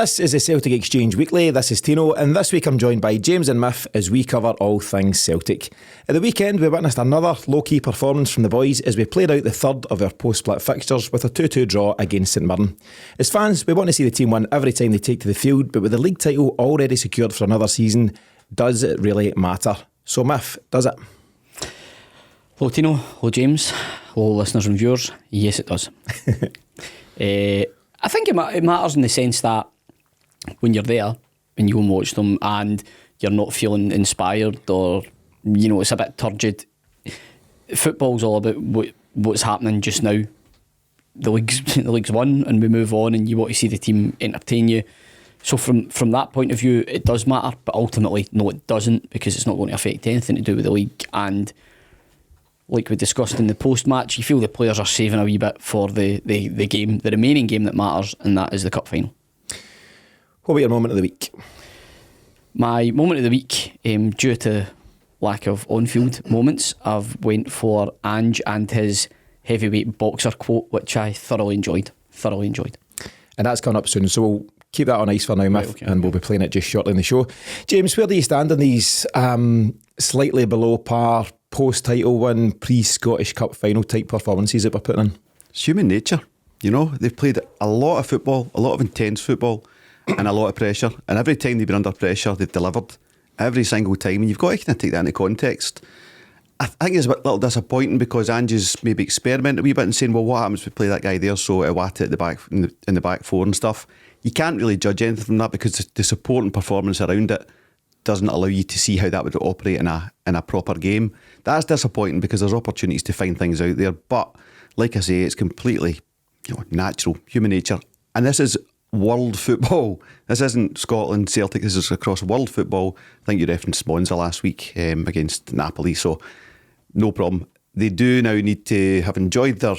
This is the Celtic Exchange Weekly. This is Tino, and this week I'm joined by James and Miff as we cover all things Celtic. At the weekend, we witnessed another low-key performance from the boys as we played out the third of our post-split fixtures with a 2-2 draw against St Mirren. As fans, we want to see the team win every time they take to the field, but with the league title already secured for another season, does it really matter? So Miff, does it? Hello Tino, hello James, hello listeners and viewers. Yes, it does. I think it matters in the sense that when you're there and you go and watch them and you're not feeling inspired or, you know, it's a bit turgid. Football's all about what's happening just now. The league's won and we move on, and you want to see the team entertain you. So from that point of view, it does matter, but ultimately, no, it doesn't, because it's not going to affect anything to do with the league. And like we discussed in the post-match, you feel the players are saving a wee bit for the game, the remaining game that matters, and that is the cup final. What about your moment of the week? My moment of the week, due to lack of on-field moments, I've went for Ange and his heavyweight boxer quote, which I thoroughly enjoyed. And that's coming up soon, so we'll keep that on ice for now, Miff, okay. And we'll be playing it just shortly in the show. James, where do you stand on these slightly below par post-title win, pre-Scottish Cup final type performances that we're putting in? It's human nature, you know. They've played a lot of football, a lot of intense football, and a lot of pressure, and every time they've been under pressure they've delivered, every single time, and you've got to kind of take that into context. I think it's a little disappointing because Ange's maybe experimented a wee bit and saying, well, what happens if we play that guy there, so Iwata at the back in the back four and stuff. You can't really judge anything from that because the support and performance around it doesn't allow you to see how that would operate in a proper game. That's disappointing because there's opportunities to find things out there, but like I say, it's completely, you know, natural, human nature. And this is world football. This isn't Scotland, Celtic, this is across world football. I think you referenced Monza last week against Napoli, so no problem. They do now need to have enjoyed their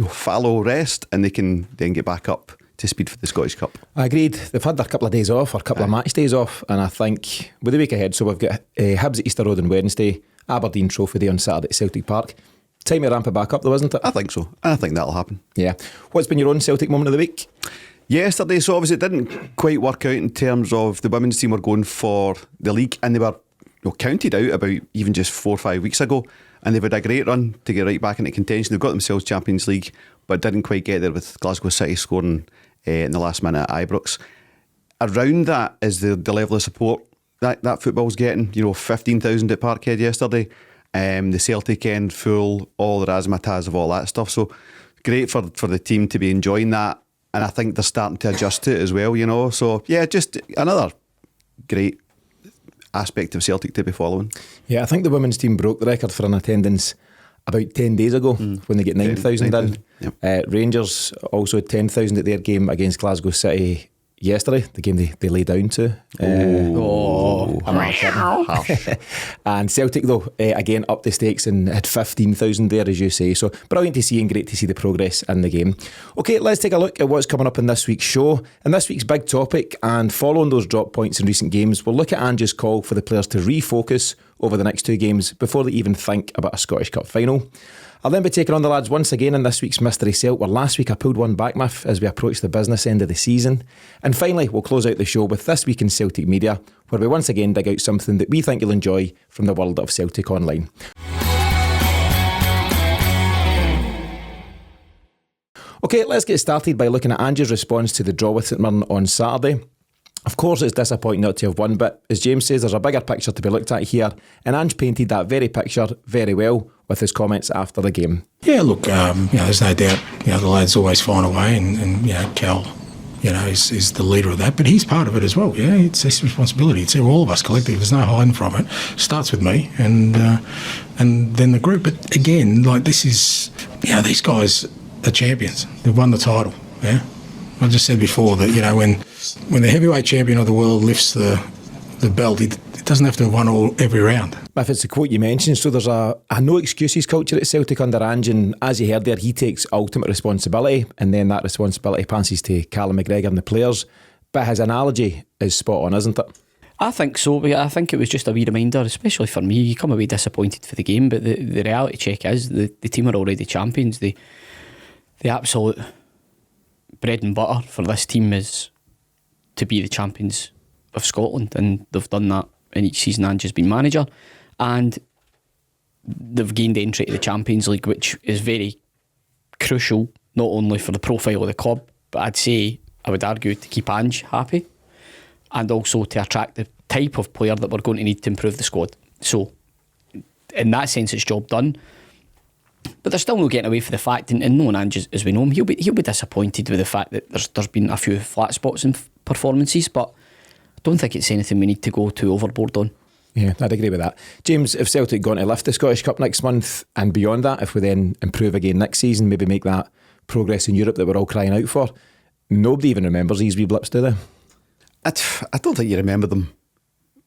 fallow rest, and they can then get back up to speed for the Scottish Cup. I agreed. They've had their couple of days off, or a couple of match days off, and I think with the week ahead, so we've got Hibs at Easter Road on Wednesday, Aberdeen Trophy Day on Saturday at Celtic Park. Time to ramp it back up though, isn't it? I think so. I think that'll happen. Yeah. What's been your own Celtic moment of the week? Yesterday, so obviously it didn't quite work out in terms of the women's team were going for the league, and they were counted out about even just 4 or 5 weeks ago, and they've had a great run to get right back into contention. They've got themselves Champions League, but didn't quite get there with Glasgow City scoring in the last minute at Ibrox. Around that is the level of support that football's getting. 15,000 at Parkhead yesterday, the Celtic end full, all the razzmatazz of all that stuff. So great for the team to be enjoying that, and I think they're starting to adjust to it as well. So yeah, just another great aspect of Celtic to be following. Yeah, I think the women's team broke the record for an attendance about 10 days ago when they get 9,000 in. Yep. Rangers also had 10,000 at their game against Glasgow City yesterday, the game they lay down to. And Celtic though, again up the stakes and had 15,000 there, as you say. So brilliant to see and great to see the progress in the game. Okay, let's take a look at what's coming up in this week's show. And this week's big topic, and following those drop points in recent games, we'll look at Ange's call for the players to refocus over the next 2 games before they even think about a Scottish Cup final. I'll then be taking on the lads once again in this week's Mystery Celt, where last week I pulled one back, Miff, as we approach the business end of the season. And finally, we'll close out the show with This Week in Celtic Media, where we once again dig out something that we think you'll enjoy from the world of Celtic Online. Okay, let's get started by looking at Ange's response to the draw with St Mirren on Saturday. Of course, it's disappointing not to have won, but as James says, there's a bigger picture to be looked at here, and Ange painted that very picture very well with his comments after the game. Yeah, look, there's no doubt, the lads always find a way, and Cal, is the leader of that, but he's part of it as well. Yeah, it's his responsibility. It's all of us collectively. There's no hiding from it. Starts with me, and then the group. But again, this is, these guys are champions. They've won the title. Yeah, I just said before that when the heavyweight champion of the world lifts the belt, it doesn't have to have won every round. If it's the quote you mentioned, so there's a no excuses culture at Celtic under Ange, and as you heard there, he takes ultimate responsibility, and then that responsibility passes to Callum McGregor and the players. But his analogy is spot on, isn't it? I think so. I think it was just a wee reminder, especially for me. You come away disappointed for the game, but the reality check is the team are already champions. The absolute bread and butter for this team is to be the champions of Scotland, and they've done that in each season Ange has been manager, and they've gained entry to the Champions League, which is very crucial not only for the profile of the club, but I would argue to keep Ange happy, and also to attract the type of player that we're going to need to improve the squad. So in that sense it's job done, but they're still not getting away from the fact, and knowing Ange as we know him, he'll be disappointed with the fact that there's been a few flat spots in performances, but I don't think it's anything we need to go too overboard on. Yeah, I'd agree with that. James, if Celtic going to lift the Scottish Cup next month, and beyond that, if we then improve again next season, maybe make that progress in Europe that we're all crying out for, nobody even remembers these wee blips, do they? I don't think you remember them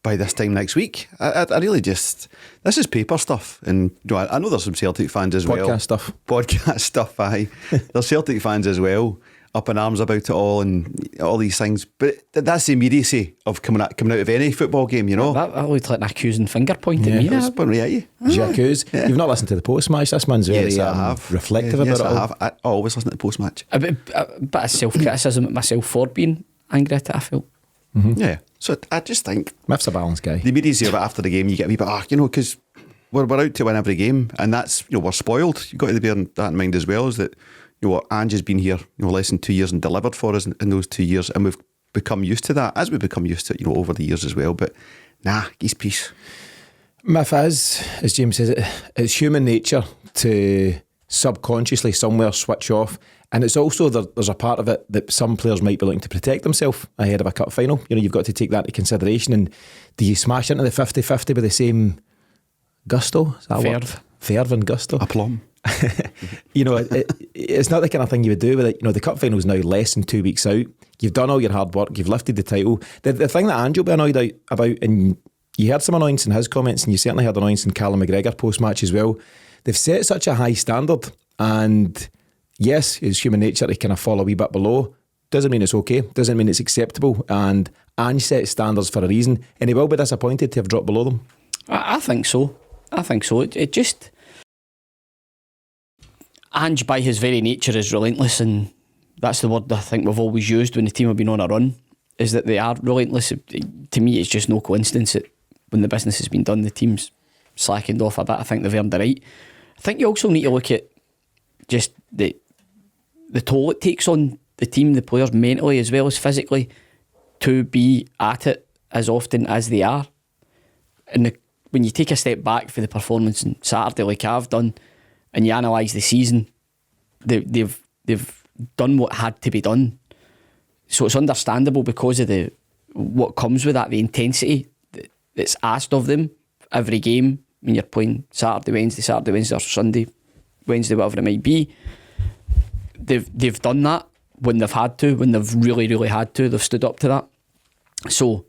by this time next week. I really just... This is paper stuff. And I know there's some Celtic fans as well. Podcast stuff, aye. There's Celtic fans as well, up in arms about it all and all these things. But that's the immediacy of coming out of any football game, you know. That looked like an accusing finger point at me. It's pointing right at you. J'accuse. Yeah. You've not listened to the post-match. This man's very reflective about it all. Yes, I have. I always listen to the post-match. A bit of self-criticism at myself for being angry at it, I felt. Mm-hmm. Yeah. So I just think... Miff's a balanced guy. The immediacy of it after the game, you get a wee bit, because we're out to win every game, and that's, we're spoiled. You've got to bear that in mind as well, is that, Ange has been here, less than 2 years and delivered for us in those 2 years, and we've become used to that, as we've become used to it, over the years as well. But he's peace. Miff is, as James says, it's human nature to subconsciously somewhere switch off, and it's also there's a part of it that some players might be looking to protect themselves ahead of a cup final. You've got to take that into consideration. And do you smash into the 50-50 with the same gusto? Is that Verve and gusto? Aplomb. It's not the kind of thing you would do with it. The cup final is now less than 2 weeks out. You've done all your hard work. You've lifted the title. The thing that Ange will be annoyed about, and you heard some annoyance in his comments, and you certainly heard annoyance in Callum McGregor post-match as well. They've set such a high standard, and yes, it's human nature to kind of fall a wee bit below. Doesn't mean it's okay. Doesn't mean it's acceptable. And Ange sets standards for a reason, and he will be disappointed to have dropped below them. I think so. It just... Ange, by his very nature, is relentless, and that's the word I think we've always used when the team have been on a run, is that they are relentless. To me, it's just no coincidence that when the business has been done, the team's slackened off a bit. I think they've earned the right. I think you also need to look at just the toll it takes on the team, the players, mentally as well as physically, to be at it as often as they are. And when you take a step back for the performance on Saturday, like I've done, and you analyse the season, they've done what had to be done. So it's understandable because of what comes with that, the intensity that's asked of them every game when you're playing Saturday, Wednesday, or Sunday, Wednesday, whatever it might be. They've done that when they've had to, when they've really, really had to. They've stood up to that. So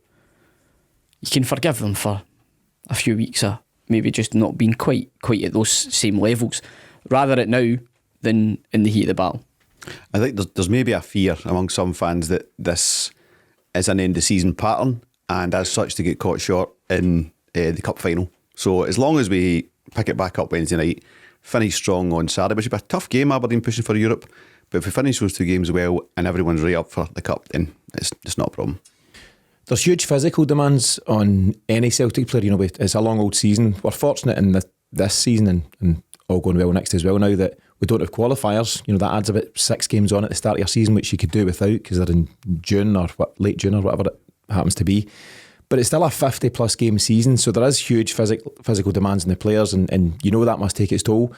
you can forgive them for a few weeks of maybe just not being quite at those same levels, rather at now than in the heat of the battle. I think there's maybe a fear among some fans that this is an end of season pattern, and as such to get caught short in the cup final. So as long as we pick it back up Wednesday night, finish strong on Saturday, which would be a tough game, Aberdeen pushing for Europe, but if we finish those 2 games well and everyone's right up for the cup, then it's not a problem. There's huge physical demands on any Celtic player. It's a long old season. We're fortunate in this season and all going well next as well now that we don't have qualifiers. That adds about 6 games on at the start of your season, which you could do without because they're in June or late June or whatever it happens to be. But it's still a 50 plus game season, so there is huge physical demands on the players, and that must take its toll.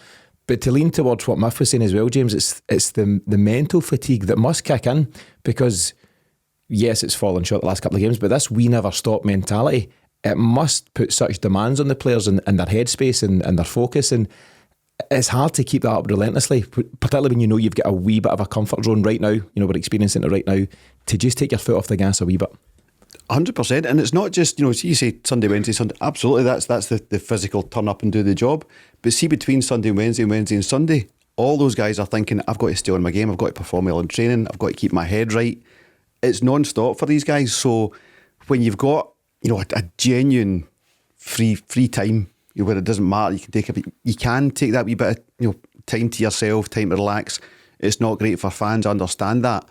But to lean towards what Miff was saying as well, James, it's the mental fatigue that must kick in, because yes, it's fallen short the last couple of games, but this we never stop mentality, it must put such demands on the players and their headspace and their focus, and it's hard to keep that up relentlessly, particularly when you've got a wee bit of a comfort zone right now. We're experiencing it right now, to just take your foot off the gas a wee bit. 100%, and it's not just, you say Sunday, Wednesday, Sunday, absolutely, that's the physical turn up and do the job, but see between Sunday and Wednesday and Sunday, all those guys are thinking, I've got to stay on my game, I've got to perform well in training, I've got to keep my head right. It's non-stop for these guys. So when you've got a genuine free time where it doesn't matter, you can take that wee bit of time to yourself, time to relax. It's not great for fans, I understand that,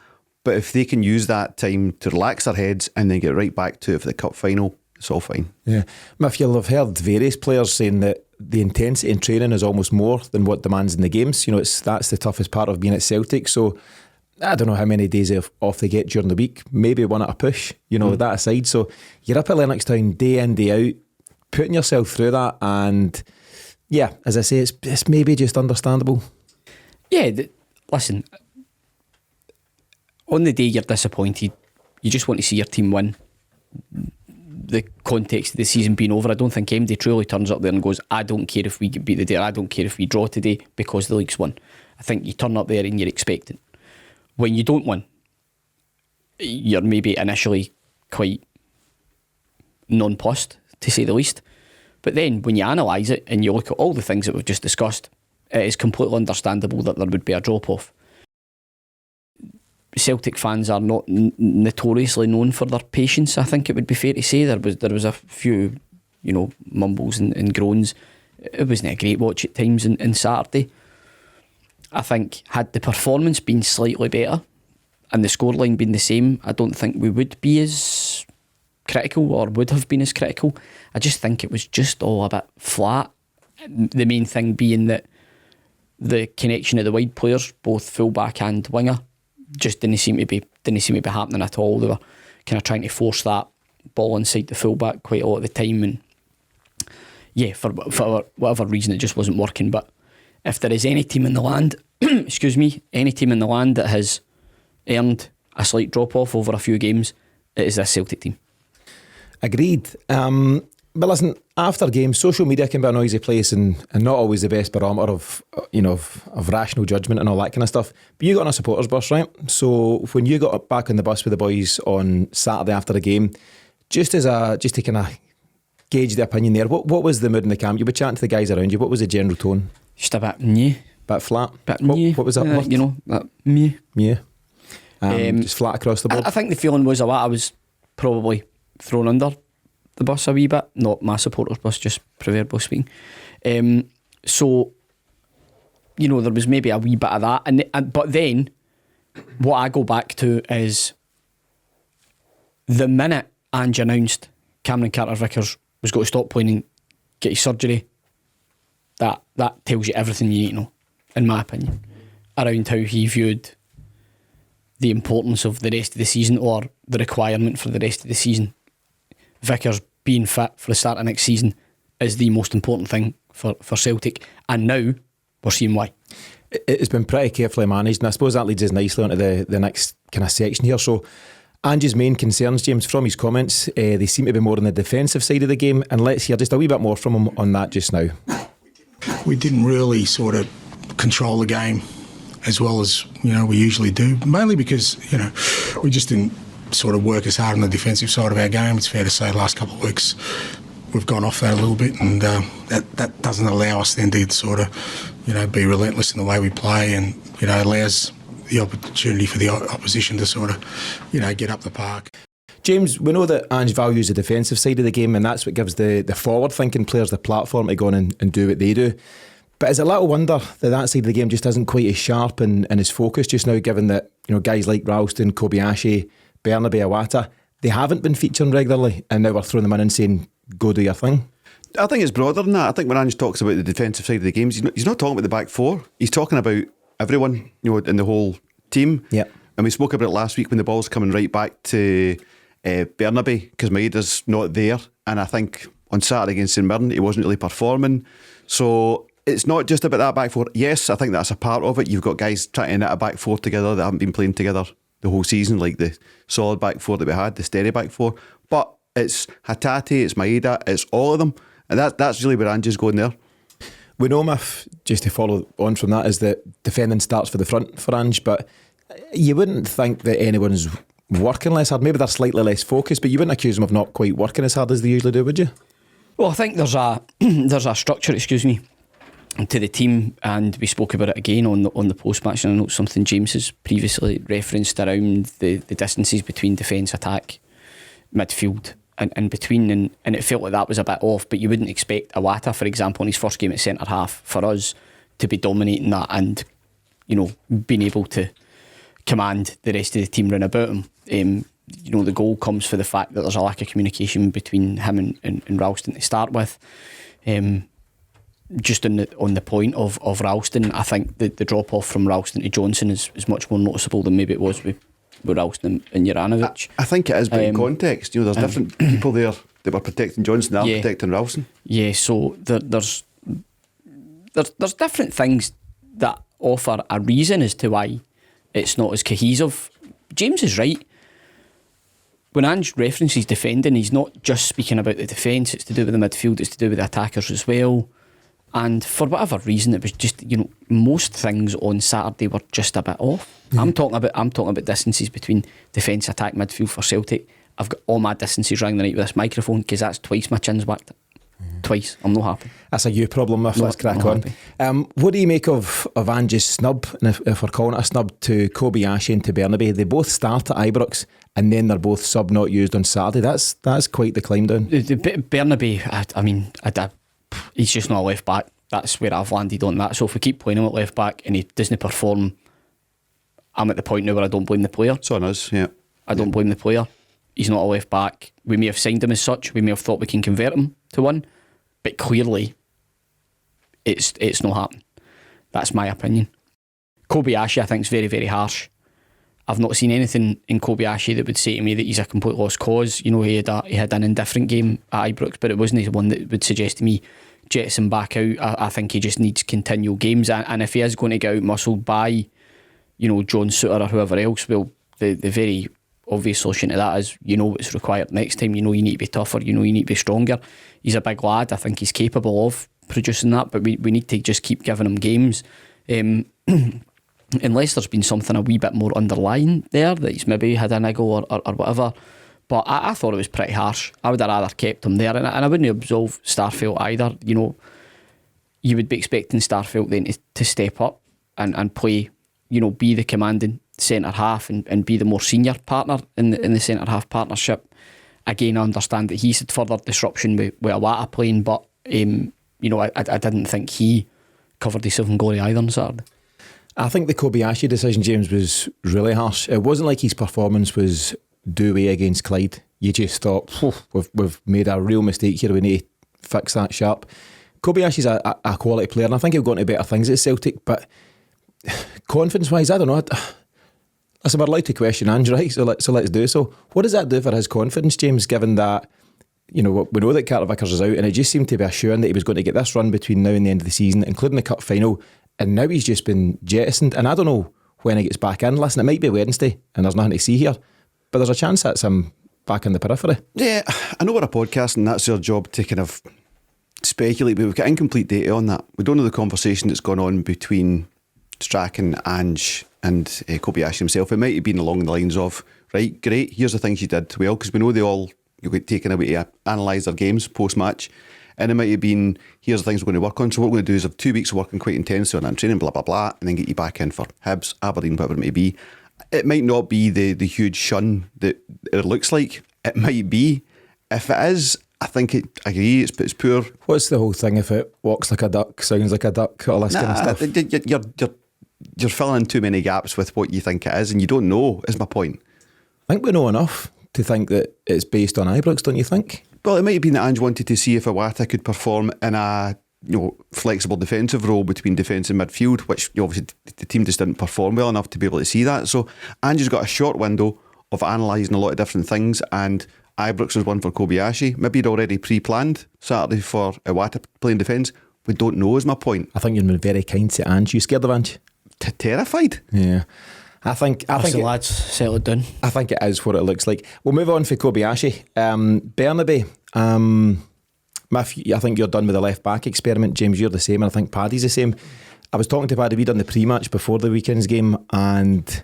But if they can use that time to relax their heads and then get right back to it for the cup final, it's all fine. Yeah, Miff, you'll have heard various players saying that the intensity in training is almost more than what demands in the games. You know, that's the toughest part of being at Celtic. So I don't know how many days off they get during the week. Maybe one at a push. You know, that aside. So you're up at Lennoxtown day in, day out, putting yourself through that, and yeah, as I say, it's maybe just understandable. Yeah, listen, on the day you're disappointed, you just want to see your team win. The context of the season being over, I don't think MD truly turns up there and goes, I don't care if we beat the day, I don't care if we draw today because the league's won. I think you turn up there and you're expecting. When you don't win, you're maybe initially quite nonplussed, to say the least. But then when you analyse it and you look at all the things that we've just discussed, it is completely understandable that there would be a drop-off. Celtic fans are not notoriously known for their patience, I think it would be fair to say. There was a few, mumbles and groans. It wasn't a great watch at times on Saturday. I think had the performance been slightly better and the scoreline been the same, I don't think we would be as critical, or would have been as critical. I just think it was just all a bit flat. The main thing being that the connection of the wide players, both fullback and winger, just didn't seem to be happening at all. They were kind of trying to force that ball inside the fullback quite a lot of the time, and yeah, for whatever reason it just wasn't working. But if there is any team in the land any team in the land that has earned a slight drop off over a few games, it is this Celtic team. Agreed. But listen, after games, social media can be a noisy place and not always the best barometer of rational judgment and all that kind of stuff. But you got on a supporters bus, right? So when you got back on the bus with the boys on Saturday after the game, just to kind of gauge the opinion there, what was the mood in the camp? You were chatting to the guys around you. What was the general tone? Just a bit new. Bit flat? What was that word? That new. Yeah. Just flat across the board? I think the feeling was I was probably thrown under the bus a wee bit, not my supporters bus, just proverbial speaking. So there was maybe a wee bit of that, but then what I go back to is the minute Ange announced Cameron Carter-Vickers was going to stop playing and get his surgery, that tells you everything you need to know, in my opinion, around how he viewed the importance of the rest of the season, or the requirement for the rest of the season. Vickers being fit for the start of next season is the most important thing for Celtic, and now we're seeing why. It's been pretty carefully managed, and I suppose that leads us nicely onto the next kind of section here. So Ange's main concerns, James, from his comments, they seem to be more on the defensive side of the game, and let's hear just a wee bit more from him on that just now. We didn't really sort of control the game as well as we usually do, mainly because we just didn't sort of work as hard on the defensive side of our game. It's fair to say the last couple of weeks we've gone off that a little bit, and that doesn't allow us then to sort of be relentless in the way we play, and allows the opportunity for the opposition to sort of get up the park. James, we know that Ange values the defensive side of the game, and that's what gives the forward-thinking players the platform to go on and do what they do. But it's a little wonder that side of the game just isn't quite as sharp and as focused just now, given that guys like Ralston, Kobayashi, Bernabe, Iwata, they haven't been featuring regularly, and now we're throwing them in and saying, go do your thing. I think it's broader than that. I think when Ange talks about the defensive side of the games, he's not talking about the back four. He's talking about everyone, in the whole team. Yeah. And we spoke about it last week when the ball's coming right back to Bernabe, because Maeda's not there, and I think on Saturday against St Mirren he wasn't really performing. So it's not just about that back four. Yes, I think that's a part of it. You've got guys trying to knit a back four together that haven't been playing together the whole season, like the solid back four that we had, the steady back four. But it's Hatate, it's Maeda, it's all of them, and that's really where Ange's going there. We know, Miff, just to follow on from that, is that defending starts for the front for Ange, but you wouldn't think that anyone's working less hard. Maybe they're slightly less focused, but you wouldn't accuse them of not quite working as hard as they usually do, would you? Well, I think there's a structure, to the team, and we spoke about it again on the post-match, and I know something James has previously referenced around the distances between defence, attack, midfield and between, and it felt like that was a bit off. But you wouldn't expect Iwata, for example, in his first game at centre half, for us to be dominating that and being able to command the rest of the team round about him. You know, the goal comes for the fact that there's a lack of communication between him and Ralston to start with. Just on the point of Ralston, I think the drop off from Ralston to Johnson is much more noticeable than maybe it was with Ralston and Juranovic. I think it is, but in context, you know, there's different people there that were protecting Johnson and protecting Ralston. Yeah, so there's different things that offer a reason as to why it's not as cohesive. James is right. When Ange references defending, he's not just speaking about the defence, it's to do with the midfield, it's to do with the attackers as well. And for whatever reason, it was just, you know, most things on Saturday were just a bit off. I'm talking about distances between defence, attack, midfield for Celtic. I've got all my distances rang the night with this microphone because that's twice my chin's whacked. Twice. I'm not happy. That's a you problem, if let's crack on. What do you make of Ange's snub, and if we're calling it a snub, to Kobayashi and to Bernabe? They both start at Ibrox and then they're both sub not used on Saturday. That's quite the climb down. Bernabe, I mean, he's just not a left back. That's where I've landed on that. So if we keep playing him at left back and he doesn't perform, I'm at the point now where I don't blame the player. It's on us, yeah. I don't blame the player. He's not a left back. We may have signed him as such. We may have thought we can convert him to one, but clearly it's not happening. That's my opinion. Kobayashi, I think, is very, very harsh. I've not seen anything in Kobayashi that would say to me that he's a complete lost cause. You know, he had an indifferent game at Ibrox, but it wasn't one that would suggest to me jettison back out. I think he just needs continual games, and if he is going to get out muscled by, you know, John Souttar or whoever else, well, the very obvious solution to that is, you know what's required next time. You know you need to be tougher, you know you need to be stronger. He's a big lad. I think he's capable of producing that, but we need to just keep giving him games. Unless there's been something a wee bit more underlying there, that he's maybe had a niggle or whatever. But I thought it was pretty harsh. I would have rather kept him there, and I wouldn't absolve Starfelt either. You know, you would be expecting Starfelt then to step up and play, you know, be the commanding centre half and be the more senior partner in the centre half partnership. Again, I understand that he's had further disruption with Iwata playing, but you know, I didn't think he covered himself in glory either on Saturday. I think the Kobayashi decision, James, was really harsh. It wasn't like his performance was do away against Clyde. You just thought, we've made a real mistake here, we need to fix that sharp. Kobayashi's a quality player, and I think he'll go into better things at Celtic, but confidence wise, I don't know. Listen, we're allowed to question Ange, right? So let's do so. What does that do for his confidence, James, given that, you know, we know that carter-vickers is out, and it just seemed to be assuring that he was going to get this run between now and the end of the season, including the cup final, and now he's just been jettisoned, and I don't know when he gets back in. Listen, it might be Wednesday and there's nothing to see here, but there's a chance that's him back in the periphery. Yeah, I know we're a podcast and that's our job to kind of speculate, but we've got incomplete data on that. We don't know the conversation that's gone on between Strachan, Ange and Kobayashi himself. It might have been along the lines of, right, great, here's the things you did well, because we know they all get taken away to analyse their games post-match. And it might have been, here's the things we're going to work on. So what we're going to do is have 2 weeks of working quite intensely on that training, blah, blah, blah, and then get you back in for Hibs, Aberdeen, whatever it may be. It might not be the huge shun that it looks like. It might be. If it is, I think I agree, it's poor. What's the whole thing if it walks like a duck, sounds like a duck, all this kind of stuff? You're filling in too many gaps with what you think it is, and you don't know, is my point. I think we know enough to think that it's based on Ibrox, don't you think? Well, it might have been that Ange wanted to see if Iwata could perform in a flexible defensive role between defence and midfield, which obviously the team just didn't perform well enough to be able to see that. So Ange's got a short window of analysing a lot of different things, and Ibrox was one for Kobayashi. Maybe he'd already pre-planned Saturday for Iwata playing defence. We don't know, is my point. I think you've been very kind to Ange. You scared of Ange? Terrified. Yeah. I think the lads settle it down. I think it is what it looks like. We'll move on for Kobayashi. Bernabe, I think you're done with the left back experiment. James, you're the same, and I think Paddy's the same. I was talking to Paddy, we done the pre-match before the weekend's game, and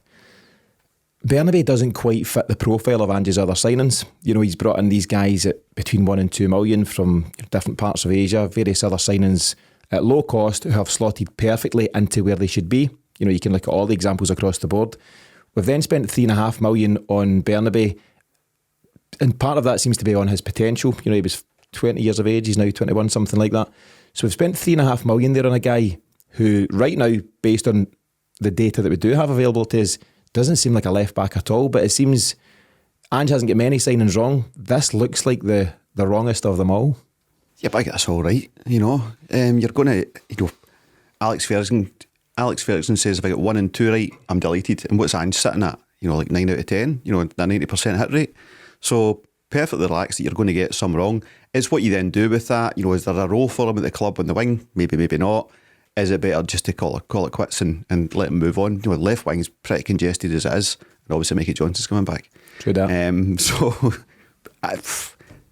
Bernabe doesn't quite fit the profile of Ange's other signings. You know, he's brought in these guys at between 1 and 2 million from different parts of Asia, various other signings at low cost who have slotted perfectly into where they should be. You know, you can look at all the examples across the board. We've then spent 3.5 million on Bernabe, and part of that seems to be on his potential. You know, he was 20 years of age, he's now 21, something like that. So we've spent 3.5 million there on a guy who right now, based on the data that we do have available to us, doesn't seem like a left back at all, but it seems Ange hasn't got many signings wrong. This looks like the wrongest of them all. Yeah, but I guess that's all right. You know, you're going to, Alex Ferguson says if I get 1 and 2 right, I'm delighted. And what's Ange sitting at? You know, like 9 out of 10. You know, a 90% hit rate. So perfectly relaxed that you're going to get some wrong. It's what you then do with that. You know, is there a role for him at the club on the wing? Maybe, maybe not. Is it better just to call it quits and let him move on? You know, the left wing's pretty congested as it is, and obviously Mikey Johnson's coming back. True that.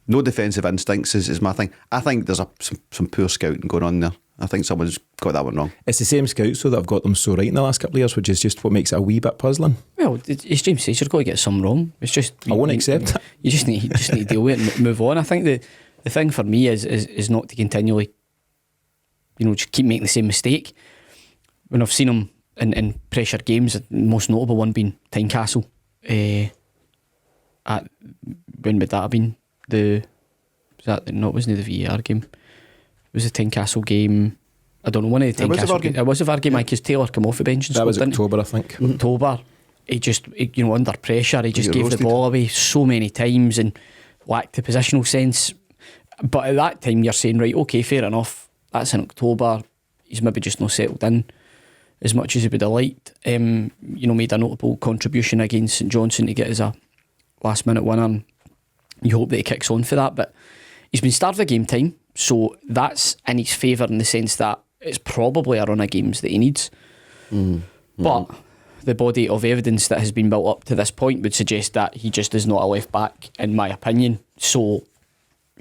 No defensive instincts is my thing. I think there's some poor scouting going on there. I think someone's got that one wrong. It's the same scouts though that have got them so right in the last couple of years, which is just what makes it a wee bit puzzling. Well, as James says, you're going to get some wrong. It's just I won't accept it. You just need to deal with it and move on. I think the thing for me is not to continually, just keep making the same mistake. When I've seen him in pressure games, the most notable one being Tynecastle. When would that have been? Wasn't the VAR game? It was the Tynecastle game. I don't know, one of the Tynecastle games. It was a VAR game because Taylor came off the bench and that scored, was October, I think. October. He just, under pressure, he just gave the ball away so many times and lacked the positional sense. But at that time, you're saying, right, okay, fair enough. That's in October. He's maybe just not settled in as much as he would have liked. Made a notable contribution against St Johnstone to get as a last minute winner. And you hope that he kicks on for that. But he's been starved of game time, so that's in his favour in the sense that it's probably a run of games that he needs. But the body of evidence that has been built up to this point would suggest that he just is not a left back, in my opinion. So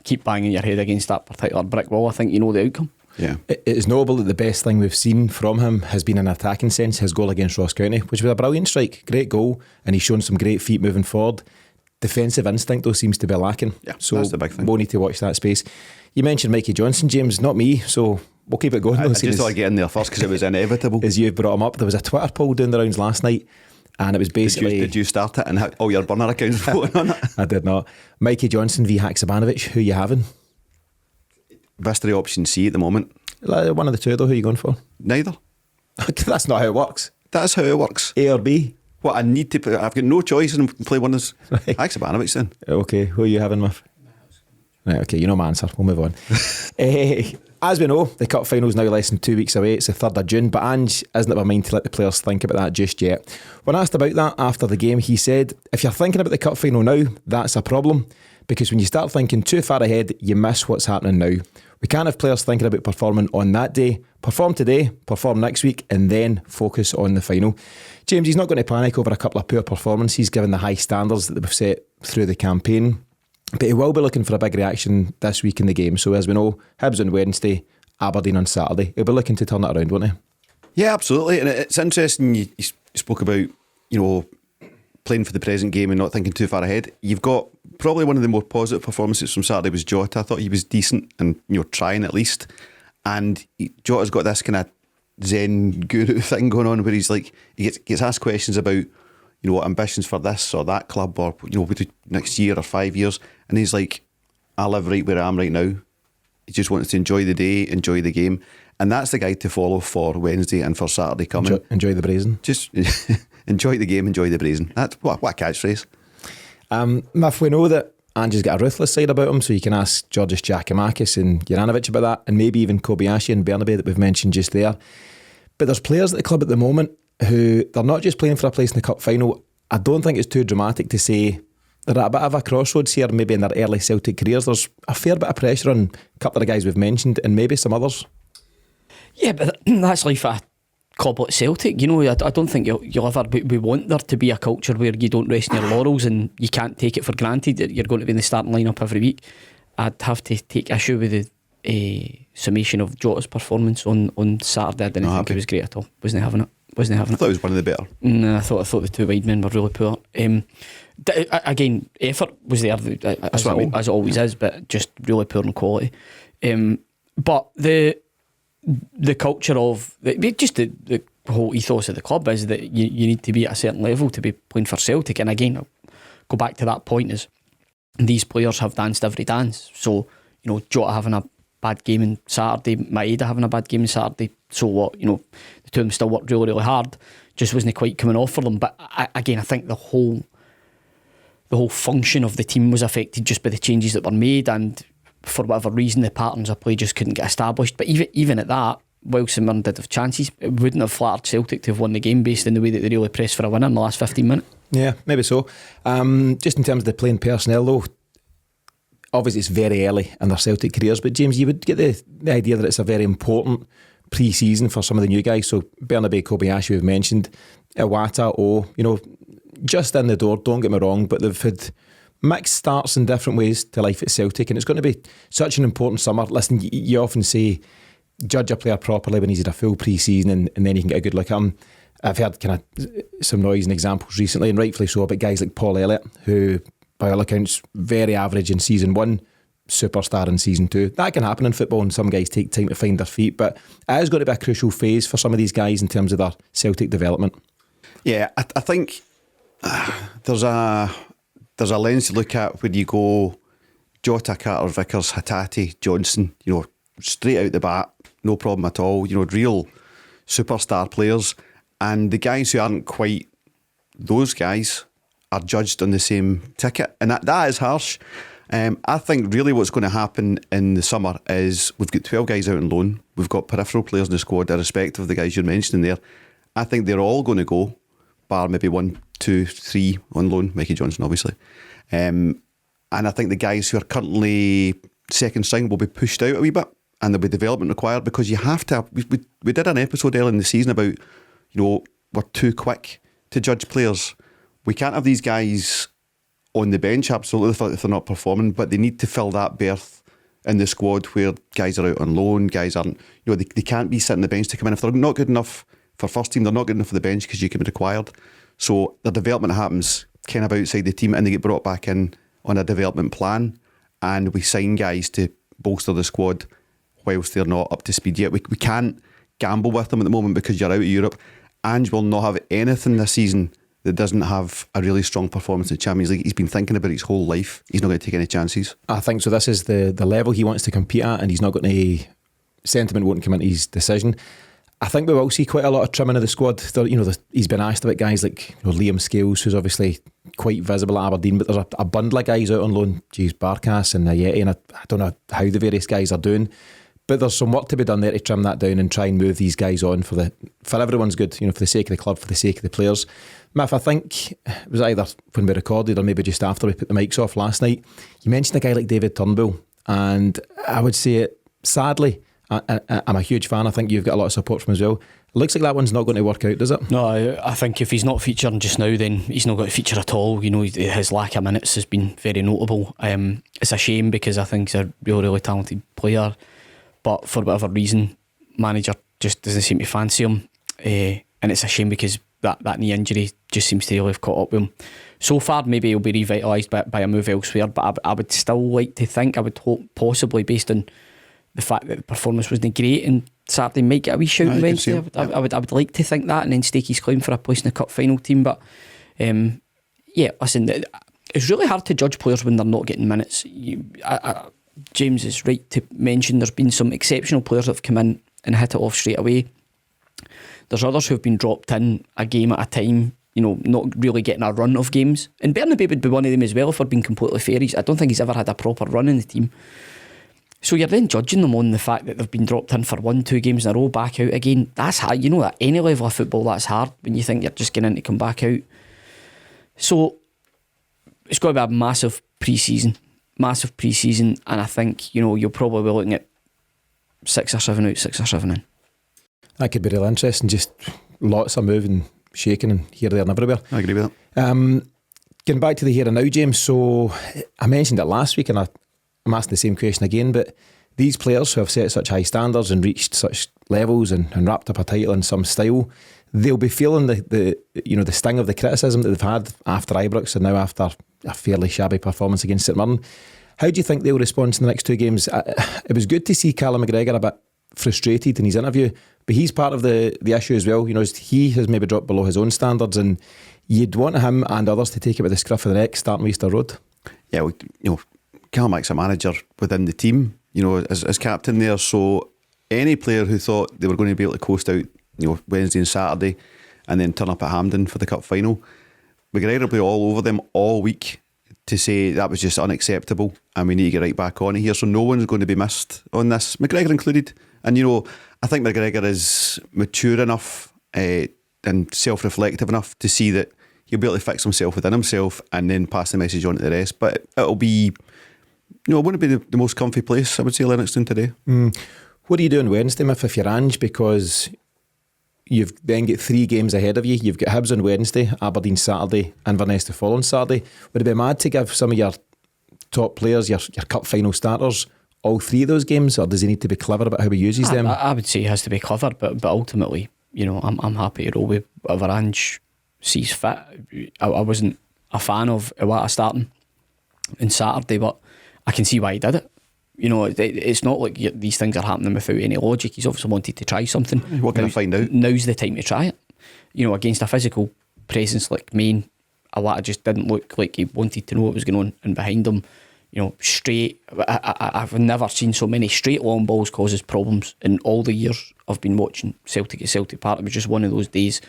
keep banging your head against that particular brick wall. I think you know the outcome. Yeah, it is notable that the best thing we've seen from him has been an attacking sense. His goal against Ross County, which was a brilliant strike, great goal, and he's shown some great feet moving forward. Defensive instinct though seems to be lacking. Yeah, so that's the big thing. We'll need to watch that space. You mentioned Mikey Johnson, James, not me, so we'll keep it going. I just thought I'd get in there first because it was inevitable. As you've brought him up, there was a Twitter poll doing the rounds last night, and it was basically... Did you start it and all your burner accounts voting on it? I did not. Mikey Johnson v Haksabanovic, who you having? Vistry option C at the moment. One of the two though, who are you going for? Neither. That's not how it works. That's how it works. A or B? What I need to I've got no choice and play one of Right. Haksabanovic then. Okay, who are you having with? Right, okay, you know my answer. We'll move on. As we know, the cup final's now less than 2 weeks away. It's the 3rd of June, but Ange isn't of a mind to let the players think about that just yet. When asked about that after the game, he said, if you're thinking about the cup final now, that's a problem, because when you start thinking too far ahead, you miss what's happening now. We can't have players thinking about performing on that day. Perform today, perform next week, and then focus on the final. James, he's not going to panic over a couple of poor performances given the high standards that we've set through the campaign. But he will be looking for a big reaction this week in the game. So as we know, Hibs on Wednesday, Aberdeen on Saturday. He'll be looking to turn it around, won't he? Yeah, absolutely. And it's interesting you spoke about, playing for the present game and not thinking too far ahead. You've got probably one of the more positive performances from Saturday was Jota. I thought he was decent and trying at least. And Jota's got this kind of Zen guru thing going on where he's like, he gets asked questions about, what ambitions for this or that club or, next year or 5 years. And he's like, I live right where I am right now. He just wants to enjoy the day, enjoy the game. And that's the guy to follow for Wednesday and for Saturday coming. Enjoy the brazen. Just enjoy the game, enjoy the brazen. That's what a catchphrase. If we know that Ange's got a ruthless side about him, so you can ask Georgios Giacomakis and Juranovic about that, and maybe even Kobayashi and Bernabe that we've mentioned just there. But there's players at the club at the moment who, they're not just playing for a place in the cup final. I don't think it's too dramatic to say they're at a bit of a crossroads here, maybe in their early Celtic careers. There's a fair bit of pressure on a couple of the guys we've mentioned and maybe some others. Yeah, but that's life at a club like Celtic. I don't think you'll ever... We want there to be a culture where you don't rest on your laurels and you can't take it for granted that you're going to be in the starting lineup every week. I'd have to take issue with the summation of Jota's performance on Saturday. I didn't think it was great at all. Wasn't having it. I thought it was one of the better. No, I thought the two wide men were really poor. Again, effort was there as it always is, but just really poor in quality. But the culture of the whole ethos of the club is that you need to be at a certain level to be playing for Celtic. And again, I'll go back to that point, is these players have danced every dance. So Jota having a bad game on Saturday, Maeda having a bad game on Saturday, so what? The two of them still worked really, really hard. just wasn't quite coming off for them. But I think the whole function of the team was affected just by the changes that were made, and for whatever reason the patterns of play just couldn't get established. But even at that, while St Mirren did have chances, it wouldn't have flattered Celtic to have won the game based on the way that they really pressed for a winner in the last 15 minutes. Yeah, maybe so. Just in terms of the playing personnel though, obviously it's very early in their Celtic careers, but James, you would get the idea that it's a very important pre-season for some of the new guys. So Bernabe, Kobayashi we've mentioned, Iwata, just in the door, don't get me wrong, but they've had mixed starts in different ways to life at Celtic, and it's going to be such an important summer. Listen, you often say judge a player properly when he's had a full pre-season, and then you can get a good look at him. I've heard kind of some noise and examples recently, and rightfully so, about guys like Paul Elliott, who by all accounts very average in season 1, superstar in season 2. That can happen in football, and some guys take time to find their feet, but it is going to be a crucial phase for some of these guys in terms of their Celtic development. Yeah, I think there's a lens to look at when you go Jota, Carter-Vickers, Hatate, Johnson, straight out the bat, no problem at all, real superstar players. And the guys who aren't quite those guys are judged on the same ticket, and that is harsh. I think really what's going to happen in the summer is we've got 12 guys out on loan, we've got peripheral players in the squad, irrespective of the guys you're mentioning there. I think they're all going to go, bar maybe 1, 2, 3 on loan, Mikey Johnson obviously. And I think the guys who are currently second string will be pushed out a wee bit, and there'll be development required, because you have to have, we did an episode early in the season about, we're too quick to judge players. We can't have these guys on the bench, absolutely, if they're not performing, but they need to fill that berth in the squad where guys are out on loan, guys aren't, they can't be sitting on the bench to come in. If they're not good enough for first team, they're not good enough for the bench because you can be required. So the development happens kind of outside the team, and they get brought back in on a development plan, and we sign guys to bolster the squad whilst they're not up to speed yet. We can't gamble with them at the moment because you're out of Europe. Ange will not have anything this season that doesn't have a really strong performance in the Champions League. He's been thinking about it his whole life. He's not going to take any chances. I think so. This is the level he wants to compete at, and he's not going to, sentiment won't come into his decision. I think we will see quite a lot of trimming of the squad. He's been asked about guys like Liam Scales, who's obviously quite visible at Aberdeen, but there's a bundle of guys out on loan, Barkas and Ayeti, and I don't know how the various guys are doing. But there's some work to be done there to trim that down and try and move these guys on for everyone's good, for the sake of the club, for the sake of the players. Miff, I think it was either when we recorded or maybe just after we put the mics off last night, you mentioned a guy like David Turnbull, and I would say it sadly, I'm a huge fan. I think you've got a lot of support from as well. It looks like that one's not going to work out, does it? No, I think if he's not featuring just now, then he's not going to feature at all. His lack of minutes has been very notable. It's a shame because I think he's a really, really talented player, but for whatever reason, manager just doesn't seem to fancy him, and it's a shame because that knee injury just seems to really have caught up with him. So far, maybe he'll be revitalised by a move elsewhere, but I would still like to think, I would hope, possibly based on the fact that the performance wasn't great and Saturday might get a wee shout on Wednesday. I would like to think that, and then stake his claim for a place in the cup final team. But listen, it's really hard to judge players when they're not getting minutes. James is right to mention there's been some exceptional players that have come in and hit it off straight away. There's others who have been dropped in a game at a time, not really getting a run of games. And Bernabe would be one of them as well, if we're being completely fair. I don't think he's ever had a proper run in the team. So you're then judging them on the fact that they've been dropped in for 1-2 games in a row, back out again. That's hard. At any level of football, that's hard when you think you're just getting in to come back out. So it's got to be a massive pre-season, and I think you'll probably be looking at 6 or 7 out, 6 or 7 in. That could be real interesting. Just lots of moving, shaking, and here, there, and everywhere. I agree with that. Getting back to the here and now, James. So I mentioned it last week, and I'm asking the same question again. But these players who have set such high standards and reached such levels and wrapped up a title in some style, they'll be feeling the sting of the criticism that they've had after Ibrox and now after a fairly shabby performance against St Mirren. How do you think they'll respond to the next 2 games? It was good to see Callum McGregor a bit frustrated in his interview, but he's part of the issue as well. He has maybe dropped below his own standards, and you'd want him and others to take it with the scruff of the neck starting Easter Road. Yeah, Callum Mac's a manager within the team, as captain there. So any player who thought they were going to be able to coast out, Wednesday and Saturday, and then turn up at Hampden for the cup final. McGregor will be all over them all week to say that was just unacceptable and we need to get right back on it here. So no one's going to be missed on this, McGregor included. And I think McGregor is mature enough and self-reflective enough to see that he'll be able to fix himself within himself and then pass the message on to the rest. But it'll be, it wouldn't be the most comfy place, I would say, Lennoxtown today. What are you doing Wednesday, Miff, if you're Ange? Because you've then got 3 games ahead of you. You've got Hibs on Wednesday, Aberdeen Saturday, and Inverness the following Saturday. Would it be mad to give some of your top players, your cup final starters, all 3 of those games, or does he need to be clever about how he uses them? I would say he has to be clever, but ultimately, I'm happy to roll with whatever Ange sees fit. I wasn't a fan of Iwata starting on Saturday, but I can see why he did it. It's not like these things are happening without any logic. He's obviously wanted to try something. What can I find out? Now's the time to try it. Against a physical presence like Maine, Iwata just didn't look like he wanted to know what was going on, and behind him, straight. I've never seen so many straight long balls causes problems in all the years I've been watching Celtic at Celtic Park. It was just one of those days.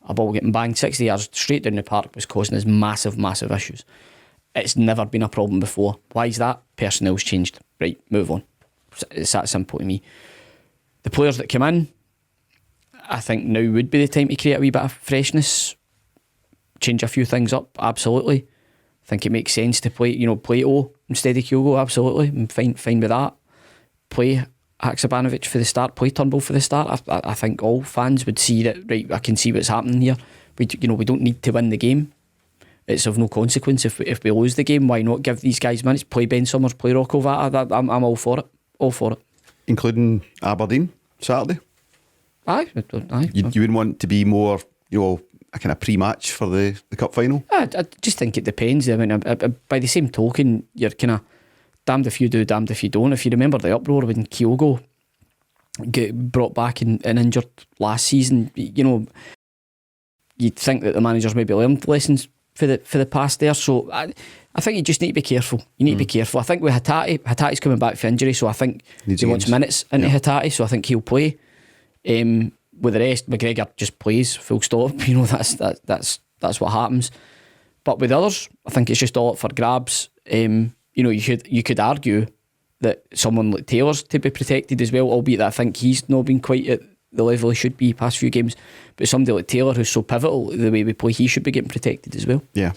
A ball getting banged 60 yards straight down the park was causing us massive issues. It's never been a problem before. Why is that? Personnel's changed. Right, move on. It's that simple to me. The players that come in, I think now would be the time to create a wee bit of freshness, change a few things up. Absolutely. I think it makes sense to play, play O instead of Kyogo. Absolutely, I'm fine with that. Play Haksabanovic for the start. Play Turnbull for the start. I think all fans would see that. Right, I can see what's happening here. We don't need to win the game. It's of no consequence if we lose the game. Why not give these guys minutes? Play Ben Summers, play Rocco Vata. I'm all for it. All for it. Including Aberdeen Saturday. Aye. You wouldn't want to be more, a kind of pre-match for the cup final? I just think it depends. I mean, by the same token, you're kind of damned if you do, damned if you don't. If you remember the uproar when Kyogo get brought back and injured last season, you'd think that the managers maybe learned lessons for the past there. So I think you just need to be careful. You need to be careful. I think with Hatati's coming back for injury, so I think he wants minutes into Hatati, so I think he'll play. With the rest, McGregor just plays, full stop. That's what happens. But with others, I think it's just all up for grabs. You could argue that someone like Taylor's to be protected as well, albeit that I think he's not been quite at the level he should be past few games. But somebody like Taylor, who's so pivotal the way we play, he should be getting protected as well. Yeah,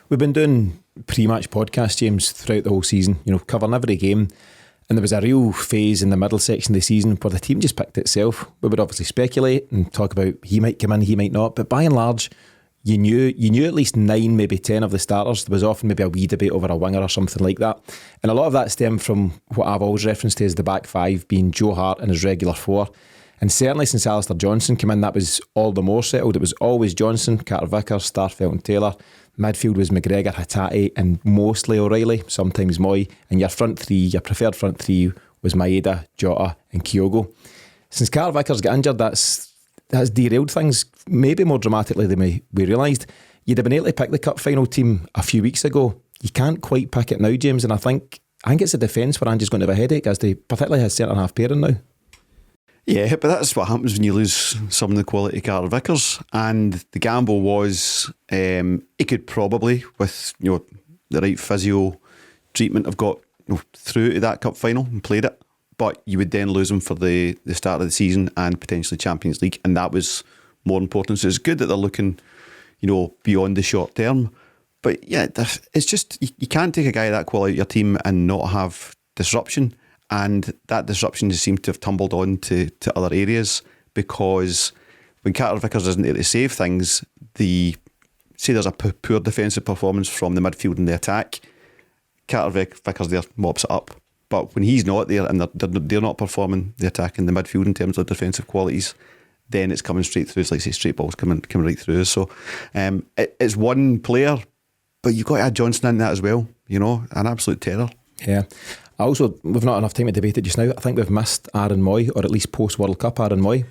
we've been doing pre-match podcasts, James, throughout the whole season. Covering every game. And there was a real phase in the middle section of the season where the team just picked itself. We would obviously speculate and talk about he might come in, he might not. But by and large, you knew at least 9, maybe 10 of the starters. There was often maybe a wee debate over a winger or something like that. And a lot of that stemmed from what I've always referenced to as the back 5 being Joe Hart and his regular 4. And certainly since Alistair Johnson came in, that was all the more settled. It was always Johnson, Carter-Vickers, Starfelt and Taylor. Midfield was McGregor, Hatate and mostly O'Reilly, sometimes Moy. And your preferred front 3 was Maeda, Jota and Kyogo. Since Carter-Vickers got injured, that's derailed things maybe more dramatically than we realised. You'd have been able to pick the cup final team a few weeks ago. You can't quite pick it now, James, and I think it's a defence where Ange's going to have a headache, as they particularly his centre-half pairing now. Yeah, but that's what happens when you lose some of the quality Carter-Vickers. And the gamble was he could probably, with the right physio treatment, have got through to that cup final and played it. But you would then lose him for the start of the season and potentially Champions League, and that was more important. So it's good that they're looking, beyond the short term. But yeah, it's just you can't take a guy of that quality out of your team and not have disruption. And that disruption just seemed to have tumbled on to other areas, because when Carter-Vickers isn't there to save things, there's a poor defensive performance from the midfield and the attack, Carter-Vickers there mops it up. But when he's not there and they're not performing the attack in the midfield in terms of defensive qualities, then it's coming straight through. It's like, say, straight balls coming right through. So it's one player, but you've got to add Johnson in that as well. An absolute terror. Yeah. We've not enough time to debate it just now. I think we've missed Aaron Moy, or at least post-World Cup Aaron Moy.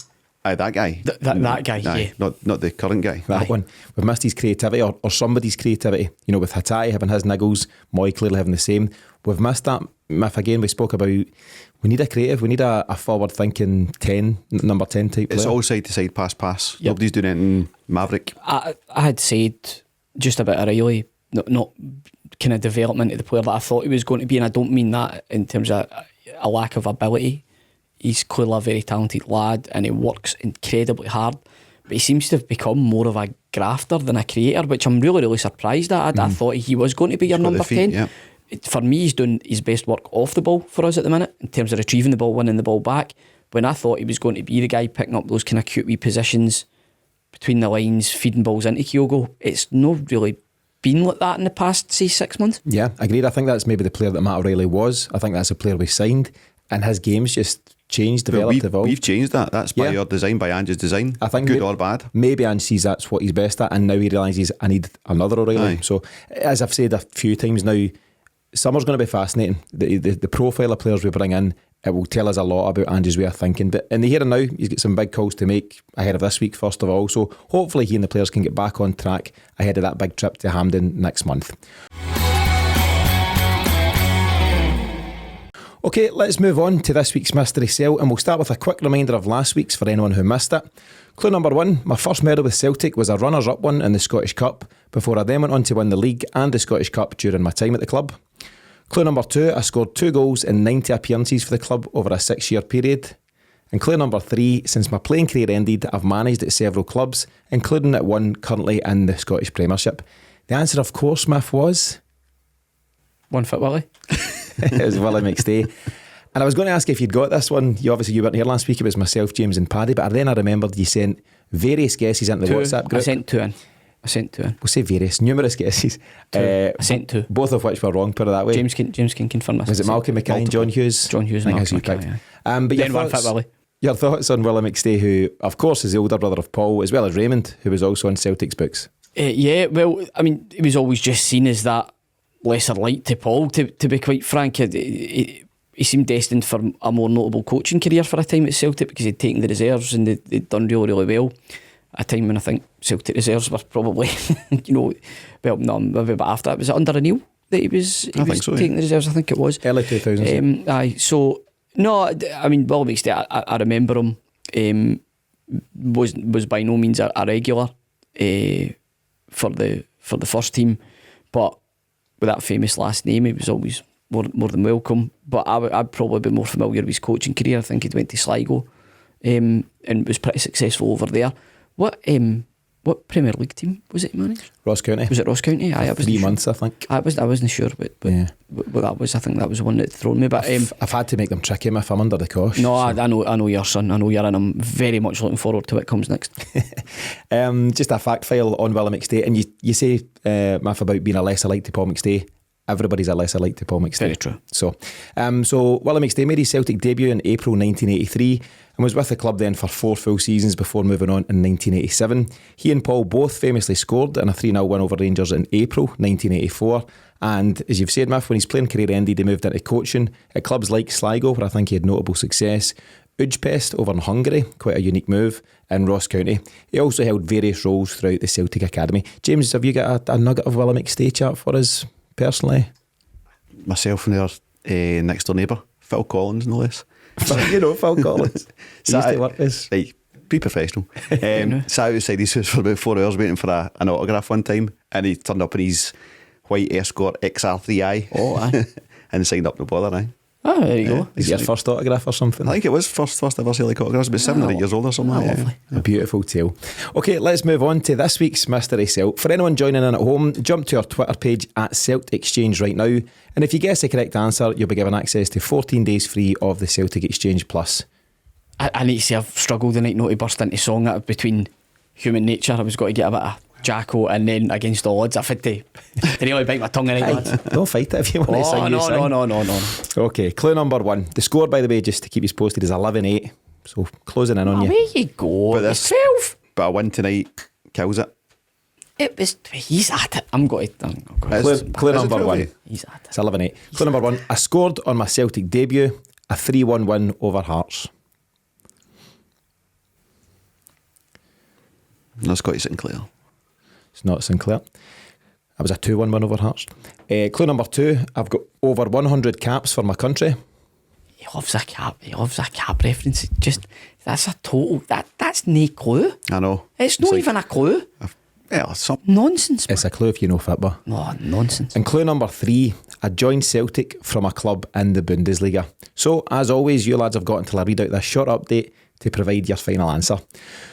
Aye, that guy. That guy, aye, yeah. Not the current guy. That one. We've missed his creativity, or somebody's creativity. With Hatate having his niggles, Moy clearly having the same. We've missed that Miff, again, we spoke about we need a creative, we need a forward-thinking 10, number 10 type player. It's all side-to-side, pass. Yep. Nobody's doing anything maverick. I had said just about O'Reilly, not kind of development of the player that I thought he was going to be, and I don't mean that in terms of a lack of ability. He's clearly a very talented lad and he works incredibly hard, but he seems to have become more of a grafter than a creator, which I'm really, really surprised at. I thought he was going to be your number 10. Yeah. For me, he's doing his best work off the ball for us at the minute in terms of retrieving the ball, winning the ball back, when I thought he was going to be the guy picking up those kind of cute wee positions between the lines, feeding balls into Kyogo. It's not really been like that in the past, say, 6 months. Yeah, agreed. I think that's maybe the player that Matt O'Reilly was. I think that's a player we signed, and his game's just changed, developed, evolved. We've changed that. That's by your design, by Ange's design. I think good or bad. Maybe Ange sees that's what he's best at, and now he realises I need another O'Reilly. Aye. So, as I've said a few times now, summer's going to be fascinating. The profile of players we bring in, it will tell us a lot about Ange's way of thinking. But in the here and now, he's got some big calls to make ahead of this week, first of all. So hopefully he and the players can get back on track ahead of that big trip to Hampden next month. Okay, let's move on to this week's Mystery Cell, and we'll start with a quick reminder of last week's for anyone who missed it. Clue number 1, my first medal with Celtic was a runners-up one in the Scottish Cup, before I then went on to win the league and the Scottish Cup during my time at the club. Clue number 2, I scored 2 goals in 90 appearances for the club over a 6-year period. And clue number 3, since my playing career ended, I've managed at several clubs, including at one currently in the Scottish Premiership. The answer, of course, Miff, was... One Foot Willie. It was Willie McStay. And I was going to ask if you'd got this one. You weren't here last week. It was myself, James and Paddy. But then I remembered you sent various guesses into the WhatsApp group. I sent two in. We'll say various, numerous guesses. I sent 2. Both of which were wrong, put it that way. James can confirm this. Was it Malcolm Mackay and John Hughes? John Hughes and Malcolm Mackay, But then One Foot Willie. Your thoughts on Willie McStay, who, of course, is the older brother of Paul, as well as Raymond, who was also on Celtic's books? Yeah, well, I mean, he was always just seen as that lesser light to Paul, to be quite frank. He seemed destined for a more notable coaching career for a time at Celtic, because he'd taken the reserves and they'd done really, really well. A time when I think Celtic reserves were probably, well, no, maybe about after that. Was it under O'Neill that he was taking the reserves? I think it was. Early 2000s. Aye, so, no, I mean, Willie McStay, I remember him, was by no means a regular for the first team, but with that famous last name, he was always more than welcome. But I'd probably be more familiar with his coaching career. I think he'd went to Sligo and was pretty successful over there. What Premier League team was it he managed? Ross County. Was it Ross County? Aye, 3 months, I think. I wasn't sure, but that was, I think that was the one that thrown me. But I've had to make them tricky if I'm under the cosh. No, so. I know your son. I know you're in. I'm very much looking forward to what comes next. Just a fact file on Willie McStay, and you say, Math, about being a lesser like to Paul McStay. Everybody's a lesser like to Paul McStay. Very true. So Willie McStay made his Celtic debut in April 1983 and was with the club then for 4 full seasons before moving on in 1987. He and Paul both famously scored in a 3-0 win over Rangers in April 1984. And as you've said, Miff, when his playing career ended, he moved into coaching at clubs like Sligo, where I think he had notable success, Ujpest over in Hungary, quite a unique move, and Ross County. He also held various roles throughout the Celtic Academy. James, have you got a nugget of Willie McStay chat for us personally? Myself and our next door neighbour, Phil Collins, no less. Phil Collins. He used to work with. Right, pre-professional. Sat outside his house for about 4 hours waiting for an autograph one time, and he turned up in his white Escort XR3i. Oh, aye. And signed up, no bother, aye. Oh, there you go. Is your first autograph or something? I think it was first ever Celtic autograph. About 7 or 8 years old or something. Lovely. A beautiful tale. Okay, let's move on to this week's Mystery Celt. For anyone joining in at home, jump to our Twitter page at Celtic Exchange right now, and if you guess the correct answer, you'll be given access to 14 days free of the Celtic Exchange Plus. I need to say I've struggled tonight not to burst into song between Human Nature. I was got to get a bit of Jacko, and then Against All Odds I've had to really bite my tongue in it, lads. Don't fight it if you want to sing. No. Okay, clue number 1. The score, by the way, just to keep you posted, is 11-8. So closing in on you. There you go. But It's 12. But a win tonight kills it. It was. He's at it. I'm going to. Clue number 1. He's at it. It's 11-8. Clue number 1. I scored on my Celtic debut a 3-1 win over Hearts. No, Scotty Sinclair. It's not Sinclair. That was a 2-1 win over Hearts. Clue number 2, I've got over 100 caps for my country. He loves a cap reference. Just, that's a total, that's no clue. I know. It's not even a clue. Yeah, something. Nonsense, man. It's a clue if you know football. Oh, nonsense. And clue number 3, I joined Celtic from a club in the Bundesliga. So, as always, you lads have got until I read out this short update to provide your final answer.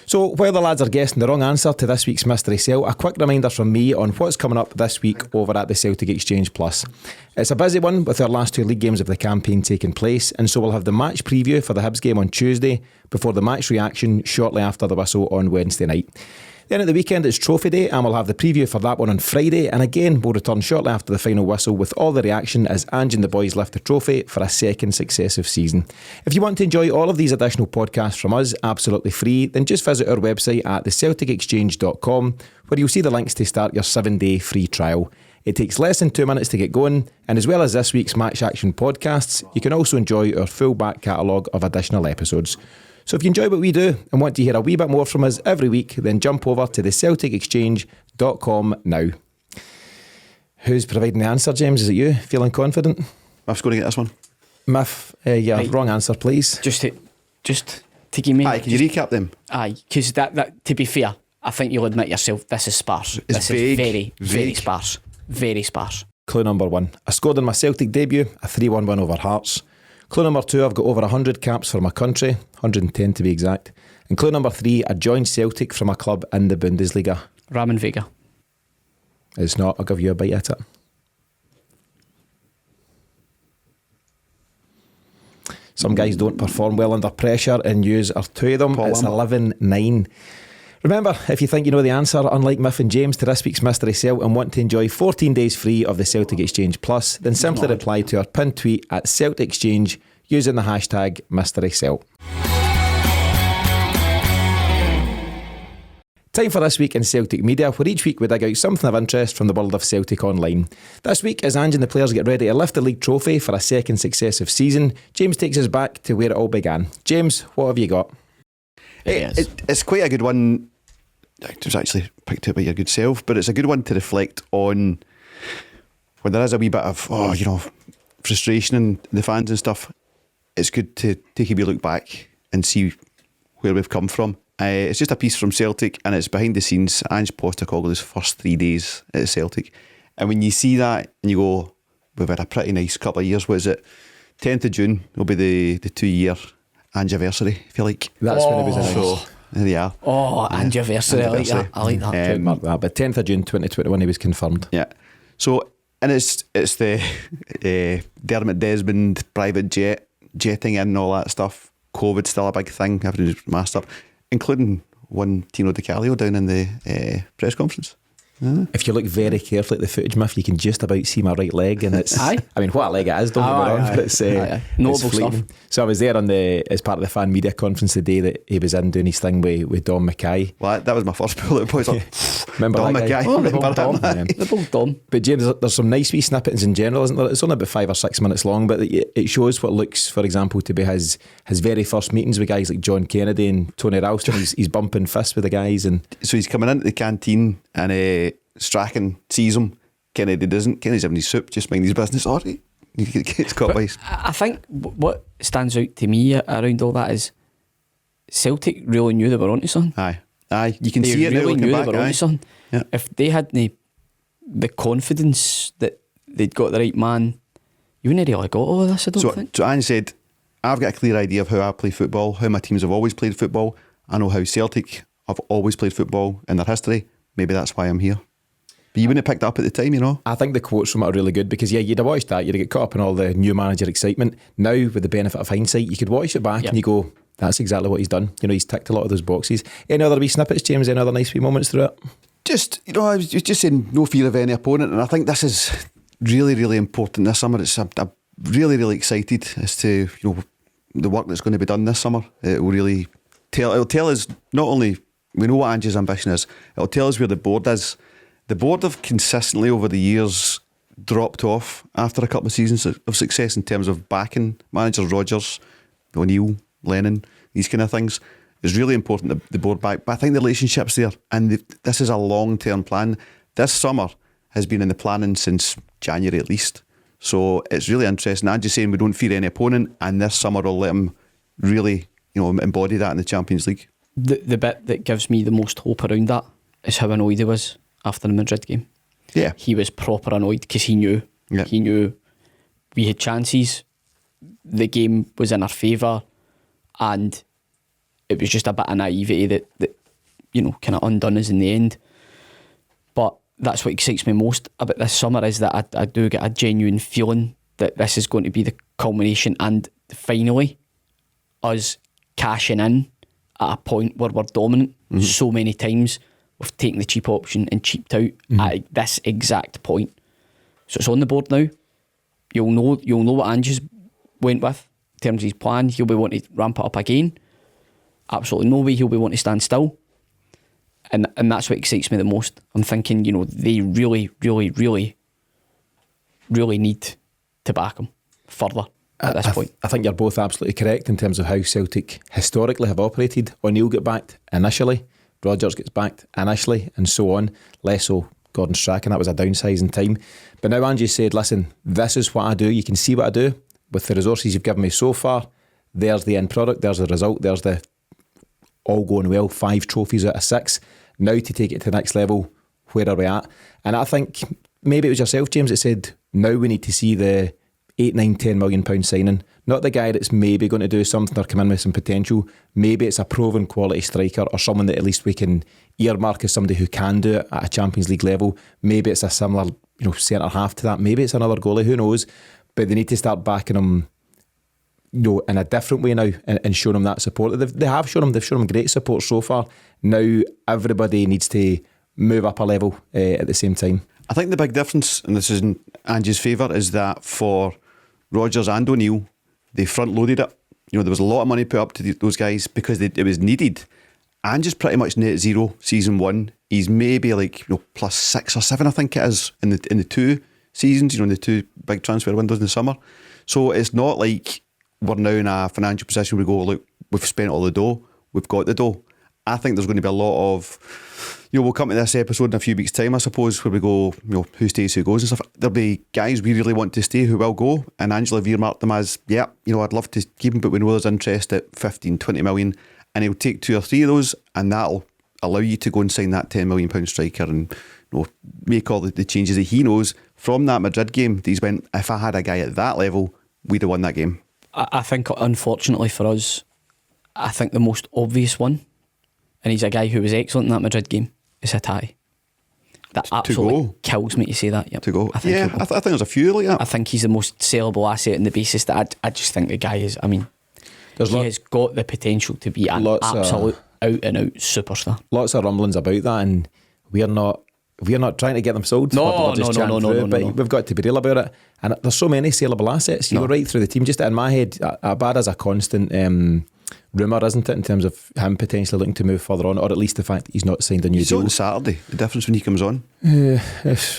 So, while the lads are guessing the wrong answer to this week's Mystery Celt, a quick reminder from me on what's coming up this week over at the Celtic Exchange Plus. It's a busy one with our last 2 league games of the campaign taking place, and so we'll have the match preview for the Hibs game on Tuesday before the match reaction shortly after the whistle on Wednesday night. Then at the weekend it's Trophy Day, and we'll have the preview for that one on Friday, and again we'll return shortly after the final whistle with all the reaction as Ange and the boys lift the trophy for a second successive season. If you want to enjoy all of these additional podcasts from us absolutely free, then just visit our website at thecelticexchange.com, where you'll see the links to start your 7-day free trial. It takes less than 2 minutes to get going, and as well as this week's Match Action podcasts, you can also enjoy our full back catalogue of additional episodes. So if you enjoy what we do and want to hear a wee bit more from us every week, then jump over to thecelticexchange.com now. Who's providing the answer, James? Is it you? Feeling confident? Miff's going to get this one. Miff, Right. wrong answer, please. Just to give me... Aye, can you recap them? Aye, because that, to be fair, I think you'll admit yourself, this is sparse. It's this is very vague. sparse. Very sparse. Clue number 1. I scored in my Celtic debut, a 3-1 win over Hearts. Clue number 2, I've got over 100 caps for my country, 110 to be exact. And clue number 3, I joined Celtic from a club in the Bundesliga. Ramon Vega. It's not, I'll give you a bite at it. Some guys don't perform well under pressure, and yous are 2 of them. Paul It's Lambert. 11-9. Remember, if you think you know the answer, unlike Miff and James, to this week's Mystery Celt and want to enjoy 14 days free of the Celtic Exchange Plus, then simply reply to our pinned tweet at Celtic Exchange using the hashtag Mystery Celt. Time for This Week in Celtic Media, where each week we dig out something of interest from the world of Celtic online. This week, as Ange and the players get ready to lift the league trophy for a second successive season, James takes us back to where it all began. James, what have you got? It's quite a good one. I was actually picked it by your good self, but it's a good one to reflect on when there is a wee bit of frustration in the fans and stuff. It's good to take a wee look back and see where we've come from. It's just a piece from Celtic, and it's behind the scenes. Ange Postecoglou's first 3 days at Celtic, and when you see that and you go, we've had a pretty nice couple of years. What is it? 10th of June will be the 2-year anniversary, if you like. That's when it was announced. So there you are. Oh, anniversary. I like that. I like that. Mark that. But 10th of June 2021 he was confirmed. Yeah. So, and it's the Dermot Desmond private jetting in and all that stuff. COVID's still a big thing, everything's masked up, including one Tino Di Callio down in the press conference. If you look very carefully at the footage, Miff, you can just about see my right leg, and it's Aye. I mean, what a leg it is, don't get me wrong, but it's notable fleeting. stuff. So I was there as part of the fan media conference the day that he was in doing his thing with Dom Mackay. Well, that was my first bullet point. Like, Remember Dom that guy? Mackay? Oh, the Remember Dom. him? Yeah. The bold Dom. But James, there's some nice wee snippets in general, isn't there? It's only about 5 or 6 minutes long, but it shows what looks, for example, to be his very first meetings with guys like John Kennedy and Tony Ralston. He's bumping fists with the guys, and So he's coming into the canteen and Strachan sees him. Kennedy doesn't. Kennedy's having his soup, just mind his business. All right. He gets caught by his... I think what stands out to me around all that is Celtic really knew they were onto something. Aye. You can They see it now really looking knew back. they were onto something. Yeah. If they had the confidence that they'd got the right man, you wouldn't really got all of this, I don't think. So Ange said, I've got a clear idea of how I play football, how my teams have always played football. I know how Celtic have always played football in their history. Maybe that's why I'm here. But you wouldn't have picked up at the time, you know. I think the quotes from it are really good because, yeah, you'd have watched that, you'd have get caught up in all the new manager excitement. Now, with the benefit of hindsight, you could watch it back and you go, that's exactly what he's done. You know, he's ticked a lot of those boxes. Any other wee snippets, James? Any other nice wee moments through it? Just, I was just saying no fear of any opponent, and I think this is really, really important this summer. I'm really, really excited as to the work that's going to be done this summer. It will really it'll tell us not only we know what Ange's ambition is, it'll tell us where the board is. The board have consistently over the years dropped off after a couple of seasons of success in terms of backing managers. Rodgers, O'Neill, Lennon, these kind of things. It's really important that the board back, but I think the relationship's there, and this is a long-term plan. This summer, has been in the planning since January at least. So it's really interesting. I'm just saying we don't fear any opponent, and this summer will let him really, embody that in the Champions League. The bit that gives me the most hope around that is how annoyed he was after the Madrid game. Yeah. He was proper annoyed because he knew. Yeah. He knew we had chances. The game was in our favour, and it was just a bit of naivety that kind of undone us in the end. But that's what excites me most about this summer, is that I do get a genuine feeling that this is going to be the culmination and finally us cashing in at a point where we're dominant. So many times we've taken the cheap option and cheaped out at this exact point. So it's on the board now. You'll know what Ange's went with in terms of his plan. He'll be wanting to ramp it up again. Absolutely no way he'll be wanting to stand still. And that's what excites me the most. I'm thinking, they really, really, really, really need to back him further at this point. I think you're both absolutely correct in terms of how Celtic historically have operated. O'Neill get backed initially, Rodgers gets backed initially, and so on. Less so Gordon Strachan, that was a downsizing time. But now Ange said, listen, this is what I do. You can see what I do with the resources you've given me so far. There's the end product, there's the result, there's the all going well, 5 trophies out of 6. Now to take it to the next level, where are we at? And I think maybe it was yourself, James, that said, now we need to see the 8, 9, 10 million pound signing. Not the guy that's maybe going to do something or come in with some potential. Maybe it's a proven quality striker or someone that at least we can earmark as somebody who can do it at a Champions League level. Maybe it's a similar centre half to that. Maybe it's another goalie, who knows? But they need to start backing him in a different way now and showing him that support. They've shown him great support so far. Now everybody needs to move up a level at the same time. I think the big difference, and this is in Ange's favour, is that for Rodgers and O'Neill, they front loaded it. There was a lot of money put up to those guys because it was needed. Ange's pretty much net zero season 1. He's maybe plus 6 or 7, I think it is, in the 2 seasons, in the 2 big transfer windows in the summer. So it's not like we're now in a financial position where we go, look, we've spent all the dough, we've got the dough. I think there's going to be a lot of, we'll come to this episode in a few weeks' time, I suppose, where we go, who stays, who goes and stuff. There'll be guys we really want to stay who will go, and Angela earmarked them as, I'd love to keep him, but we know there's interest at 15, 20 million, and he'll take 2 or 3 of those, and that'll allow you to go and sign that £10 million striker and make all the changes that he knows. From that Madrid game, he's went, if I had a guy at that level, we'd have won that game. I think, unfortunately for us, I think the most obvious one, and he's a guy who was excellent in that Madrid game, is Hatai. That absolutely kills me to say that. Yep. To go. I think there's a few like that. I think he's the most sellable asset on the basis that I just think the guy is, he has got the potential to be an absolute out and out superstar. Lots of rumblings about that, and we're not trying to get them sold. No. But we've got to be real about it. And there's so many saleable assets. You go right through the team. Just in my head, Abad is a constant rumour, isn't it, in terms of him potentially looking to move further on, or at least the fact that he's not signed a new deal. On Saturday, the difference when he comes on. Aye.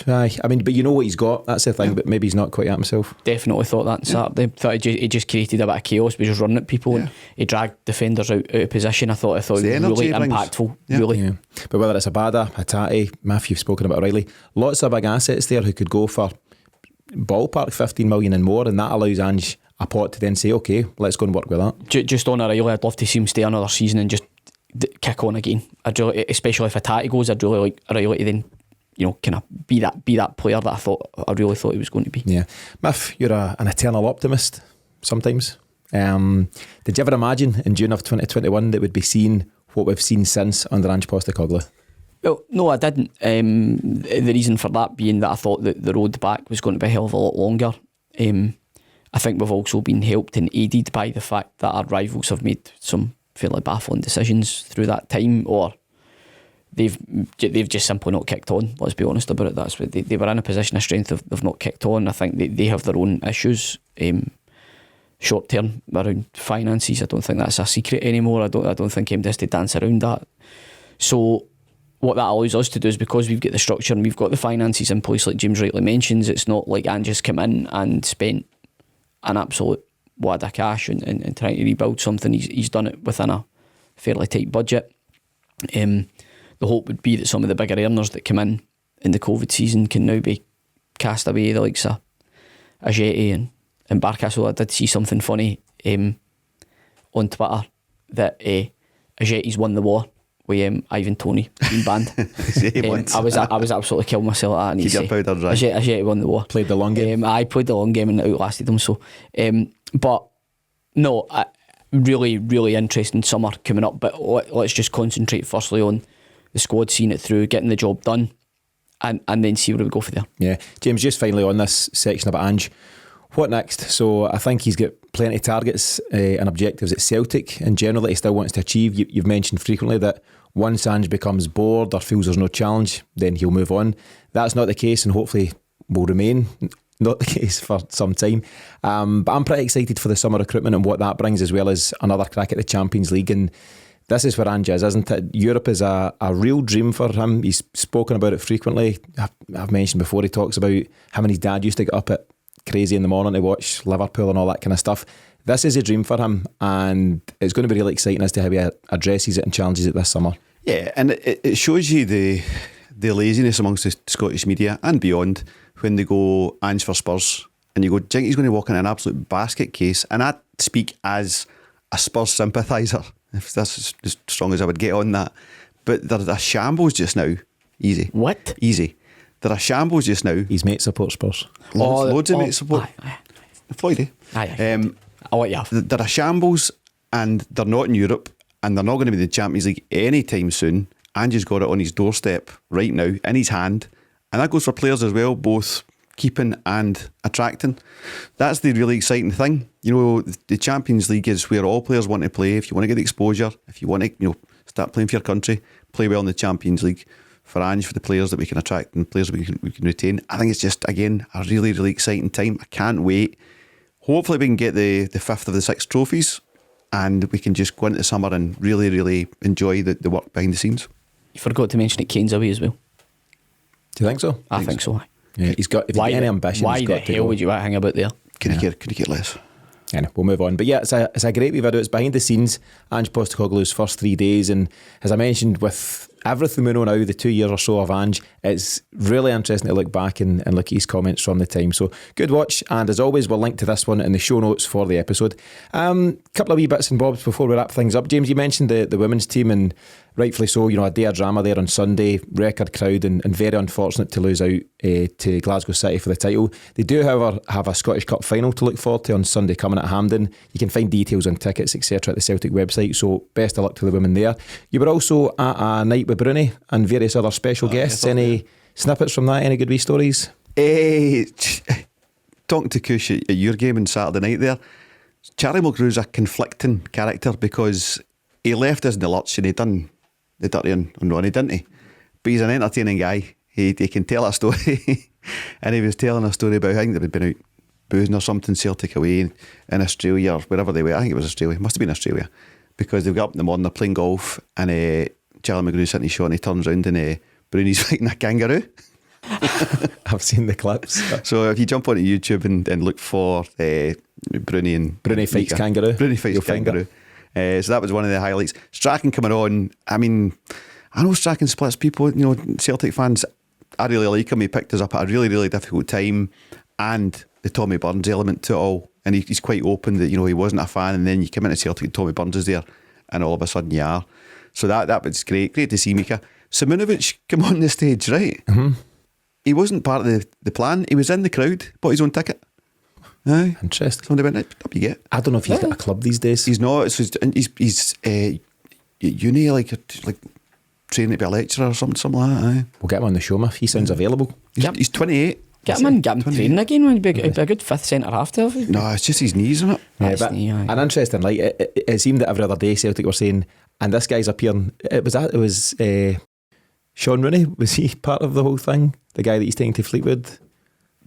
But you know what he's got. That's the thing. But maybe he's not quite at himself. Definitely thought that on Saturday. Thought he just created a bit of chaos. He was just running at people and he dragged defenders out of position. I thought it was really impactful. Really. Yeah. But whether it's Abada, Hatate, Matthew, you've spoken about O'Reilly, lots of big assets there who could go for ballpark 15 million and more, and that allows Ange a pot to then say, okay, let's go and work with that. Just on O'Reilly, I'd love to see him stay another season and just kick on again. Especially if Hatate goes, I'd really like O'Reilly to then kind of be that player that I really thought he was going to be. Yeah, Miff, you're an eternal optimist sometimes. Did you ever imagine in June of 2021 that we'd be seeing what we've seen since under Ange Postecoglou? Well, no, I didn't. The reason for that being that I thought that the road back was going to be a hell of a lot longer. I think we've also been helped and aided by the fact that our rivals have made some fairly baffling decisions through that time, or they've just simply not kicked on. Let's be honest about it. That's what they were in a position of strength. They've not kicked on. I think they have their own issues. Short term around finances, I don't think that's a secret anymore. I don't think MD has to dance around that. So what that allows us to do is, because we've got the structure and we've got the finances in place, like James rightly mentions, it's not like Ange just come in and spent an absolute wad of cash and trying to rebuild something. He's done it within a fairly tight budget. The hope would be that some of the bigger earners that come in in the COVID season can now be cast away. The likes of Ajeti and Barkas. I did see something funny on Twitter that Ajeti's won the war with Ivan Toney being banned. I was absolutely killing myself at that. And keep your powder dry. Ajeti won the war. Played the long game. I played the long game and it outlasted him. So, but no, really, really interesting summer coming up. But let's just concentrate firstly on the squad, seeing it through, getting the job done, and then see where we go from there. Yeah, James, just finally on this section about Ange, what next? So I think he's got plenty of targets and objectives at Celtic in general that he still wants to achieve. You've mentioned frequently that once Ange becomes bored or feels there's no challenge, then he'll move on. That's not the case, and hopefully will remain not the case for some time. But I'm pretty excited for the summer recruitment and what that brings, as well as another crack at the Champions League. And this is where Ange is, isn't it? Europe is a real dream for him. He's spoken about it frequently. I've mentioned before, he talks about how his dad used to get up at crazy in the morning to watch Liverpool and all that kind of stuff. This is a dream for him, and it's going to be really exciting as to how he addresses it and challenges it this summer. Yeah, and it shows you the laziness amongst the Scottish media and beyond when they go Ange for Spurs, and you go, do you think he's going to walk in an absolute basket case? And I speak as a Spurs sympathiser, if that's as strong as I would get on that. But they're a shambles just now. Easy. What? Easy. They're a shambles just now. His mate support Spurs. Loads of mate support. Floyd, I'll let you have. They're a shambles, and they're not in Europe, and they're not going to be in the Champions League anytime soon. Ange's got it on his doorstep right now, in his hand. And that goes for players as well, both keeping and attracting. That's the really exciting thing. You know, the Champions League is where all players want to play. If you want to get the exposure, if you want to, start playing for your country, play well in the Champions League. For Ange, for the players that we can attract and players that we can retain, I think it's just, again, a really, really exciting time. I can't wait. Hopefully we can get the 5th of the 6 trophies, and we can just go into the summer and really, really enjoy the work behind the scenes. You forgot to mention that Kane's away as well. Do you think so? I think so. Yeah, he's got. If he's got any ambition, why he's the got to hell go. would you hang about there? Could you get less? Yeah, we'll move on. But yeah, it's a great wee video. It's behind the scenes, Ange Postecoglou's first 3 days, and as I mentioned, with everything we know now, the 2 years or so of Ange, it's really interesting to look back and look at his comments from the time. So good watch, and as always, we'll link to this one in the show notes for the episode. Couple of wee bits and bobs before we wrap things up. James, you mentioned the women's team, and rightfully so, a day of drama there on Sunday, record crowd, and very unfortunate to lose out to Glasgow City for the title. They do, however, have a Scottish Cup final to look forward to on Sunday coming at Hampden. You can find details on tickets, etc. at the Celtic website, so best of luck to the women there. You were also at a night with Bruni and various other special guests. Any snippets from that? Any good wee stories? Talking to Kush at your game on Saturday night there, Charlie Mulgrew's a conflicting character because he left us in the lurch and he done the dirty on Ronnie, didn't he? But he's an entertaining guy. He can tell a story. And he was telling a story about, I think they'd been out boozing or something, Celtic away in Australia or wherever they were. I think it was Australia. Must have been Australia. Because they've got up in the morning, they're playing golf, and Charlie Mulgrew's sitting in his shot and he turns around and Bruni's fighting a kangaroo. I've seen the clips. So if you jump onto YouTube and look for Bruni and Bruni fights kangaroo. Bruni fights kangaroo. So that was one of the highlights. Strachan coming on. I mean, I know Strachan splits people. Celtic fans, I really like him. He picked us up at a really, really difficult time, and the Tommy Burns element to it all. And he's quite open that he wasn't a fan, and then you come into Celtic and Tommy Burns is there, and all of a sudden you are. So that was great. Great to see Mika Simunovic come on the stage, right? Mm-hmm. He wasn't part of the plan. He was in the crowd, bought his own ticket. Aye. Interesting. Somebody went, up you get. I don't know if he's got a club these days. He's not. He's uni, like training to be a lecturer or something like that. Aye. We'll get him on the show, if he sounds available. He's 28. Get him training again. He'd be a good fifth centre half to have. No, it's just his knees, isn't it? Yeah, but an interesting light. It seemed that every other day Celtic were saying, and this guy's appearing. It was Sean Rooney. Was he part of the whole thing? The guy that he's taking to Fleetwood.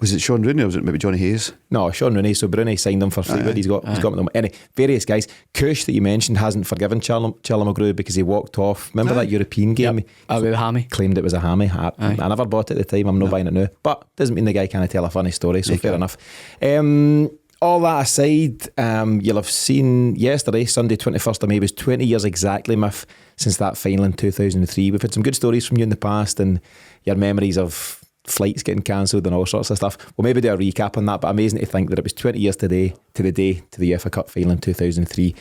Was it Sean Rooney or was it maybe Johnny Hayes? No, Sean Rooney. So Bruni signed him for Fleetwood. He's got them. Anyway, various guys. Kush that you mentioned hasn't forgiven Charlie Mulgrew because he walked off. Remember that European game? Yep. With a hammy. Claimed it was a hammy. I never bought it at the time. I'm not buying it now. But doesn't mean the guy can't tell a funny story. So fair enough. all that aside, you'll have seen yesterday, Sunday 21st of May, was 20 years exactly, Miff, since that final in 2003. We've had some good stories from you in the past and your memories of flights getting cancelled and all sorts of stuff. We'll maybe do a recap on that, but amazing to think that it was 20 years today to the day to the UEFA Cup final in 2003.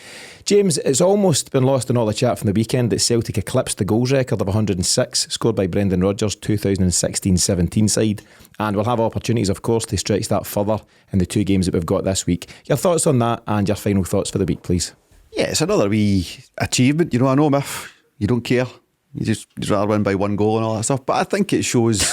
James, it's almost been lost in all the chat from the weekend that Celtic eclipsed the goals record of 106 scored by Brendan Rodgers' 2016-17 side, and we'll have opportunities, of course, to stretch that further in the 2 games that we've got this week. Your thoughts on that and your final thoughts for the week, please. Yeah, it's another wee achievement. I know, Miff, you don't care. You'd rather win by 1 goal and all that stuff, but I think it shows...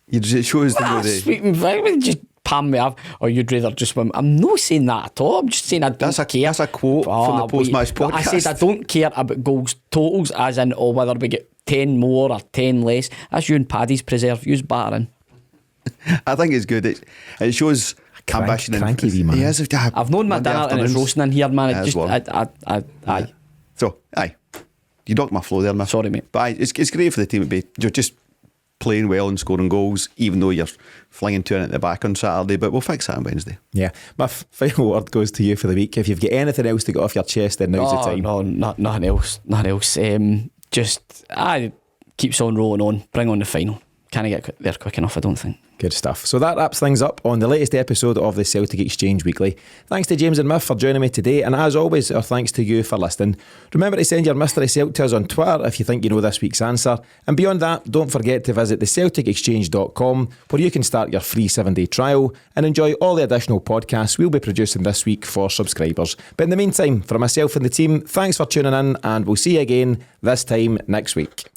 It shows the just palm me off, or you'd rather just win. I'm not saying that at all. I'm just saying I don't care. That's a quote from the post-match podcast. I said I don't care about goals totals, as in whether we get 10 more or 10 less. That's you and Paddy's preserve. Use battering. I think it's good. It shows ambition. Cranky wee man. I've known my dinner and it's roasting in here, man. It just, aye. So, aye. You knocked my flow there, man. Sorry, mate. But aye, it's great for the team to be. You're just playing well and scoring goals, even though you're flinging 2 in at the back on Saturday, but we'll fix that on Wednesday. Yeah. My final word goes to you for the week. If you've got anything else to get off your chest, then now's the time. No, nothing else. Just keeps on rolling on. Bring on the final. Can't get there quick enough, I don't think. Good stuff. So that wraps things up on the latest episode of the Celtic Exchange Weekly. Thanks to James and Miff for joining me today, and as always, our thanks to you for listening. Remember to send your mystery Celt to us on Twitter if you think you know this week's answer, and beyond that, don't forget to visit thecelticexchange.com, where you can start your free 7-day trial and enjoy all the additional podcasts we'll be producing this week for subscribers. But in the meantime, for myself and the team, thanks for tuning in, and we'll see you again this time next week.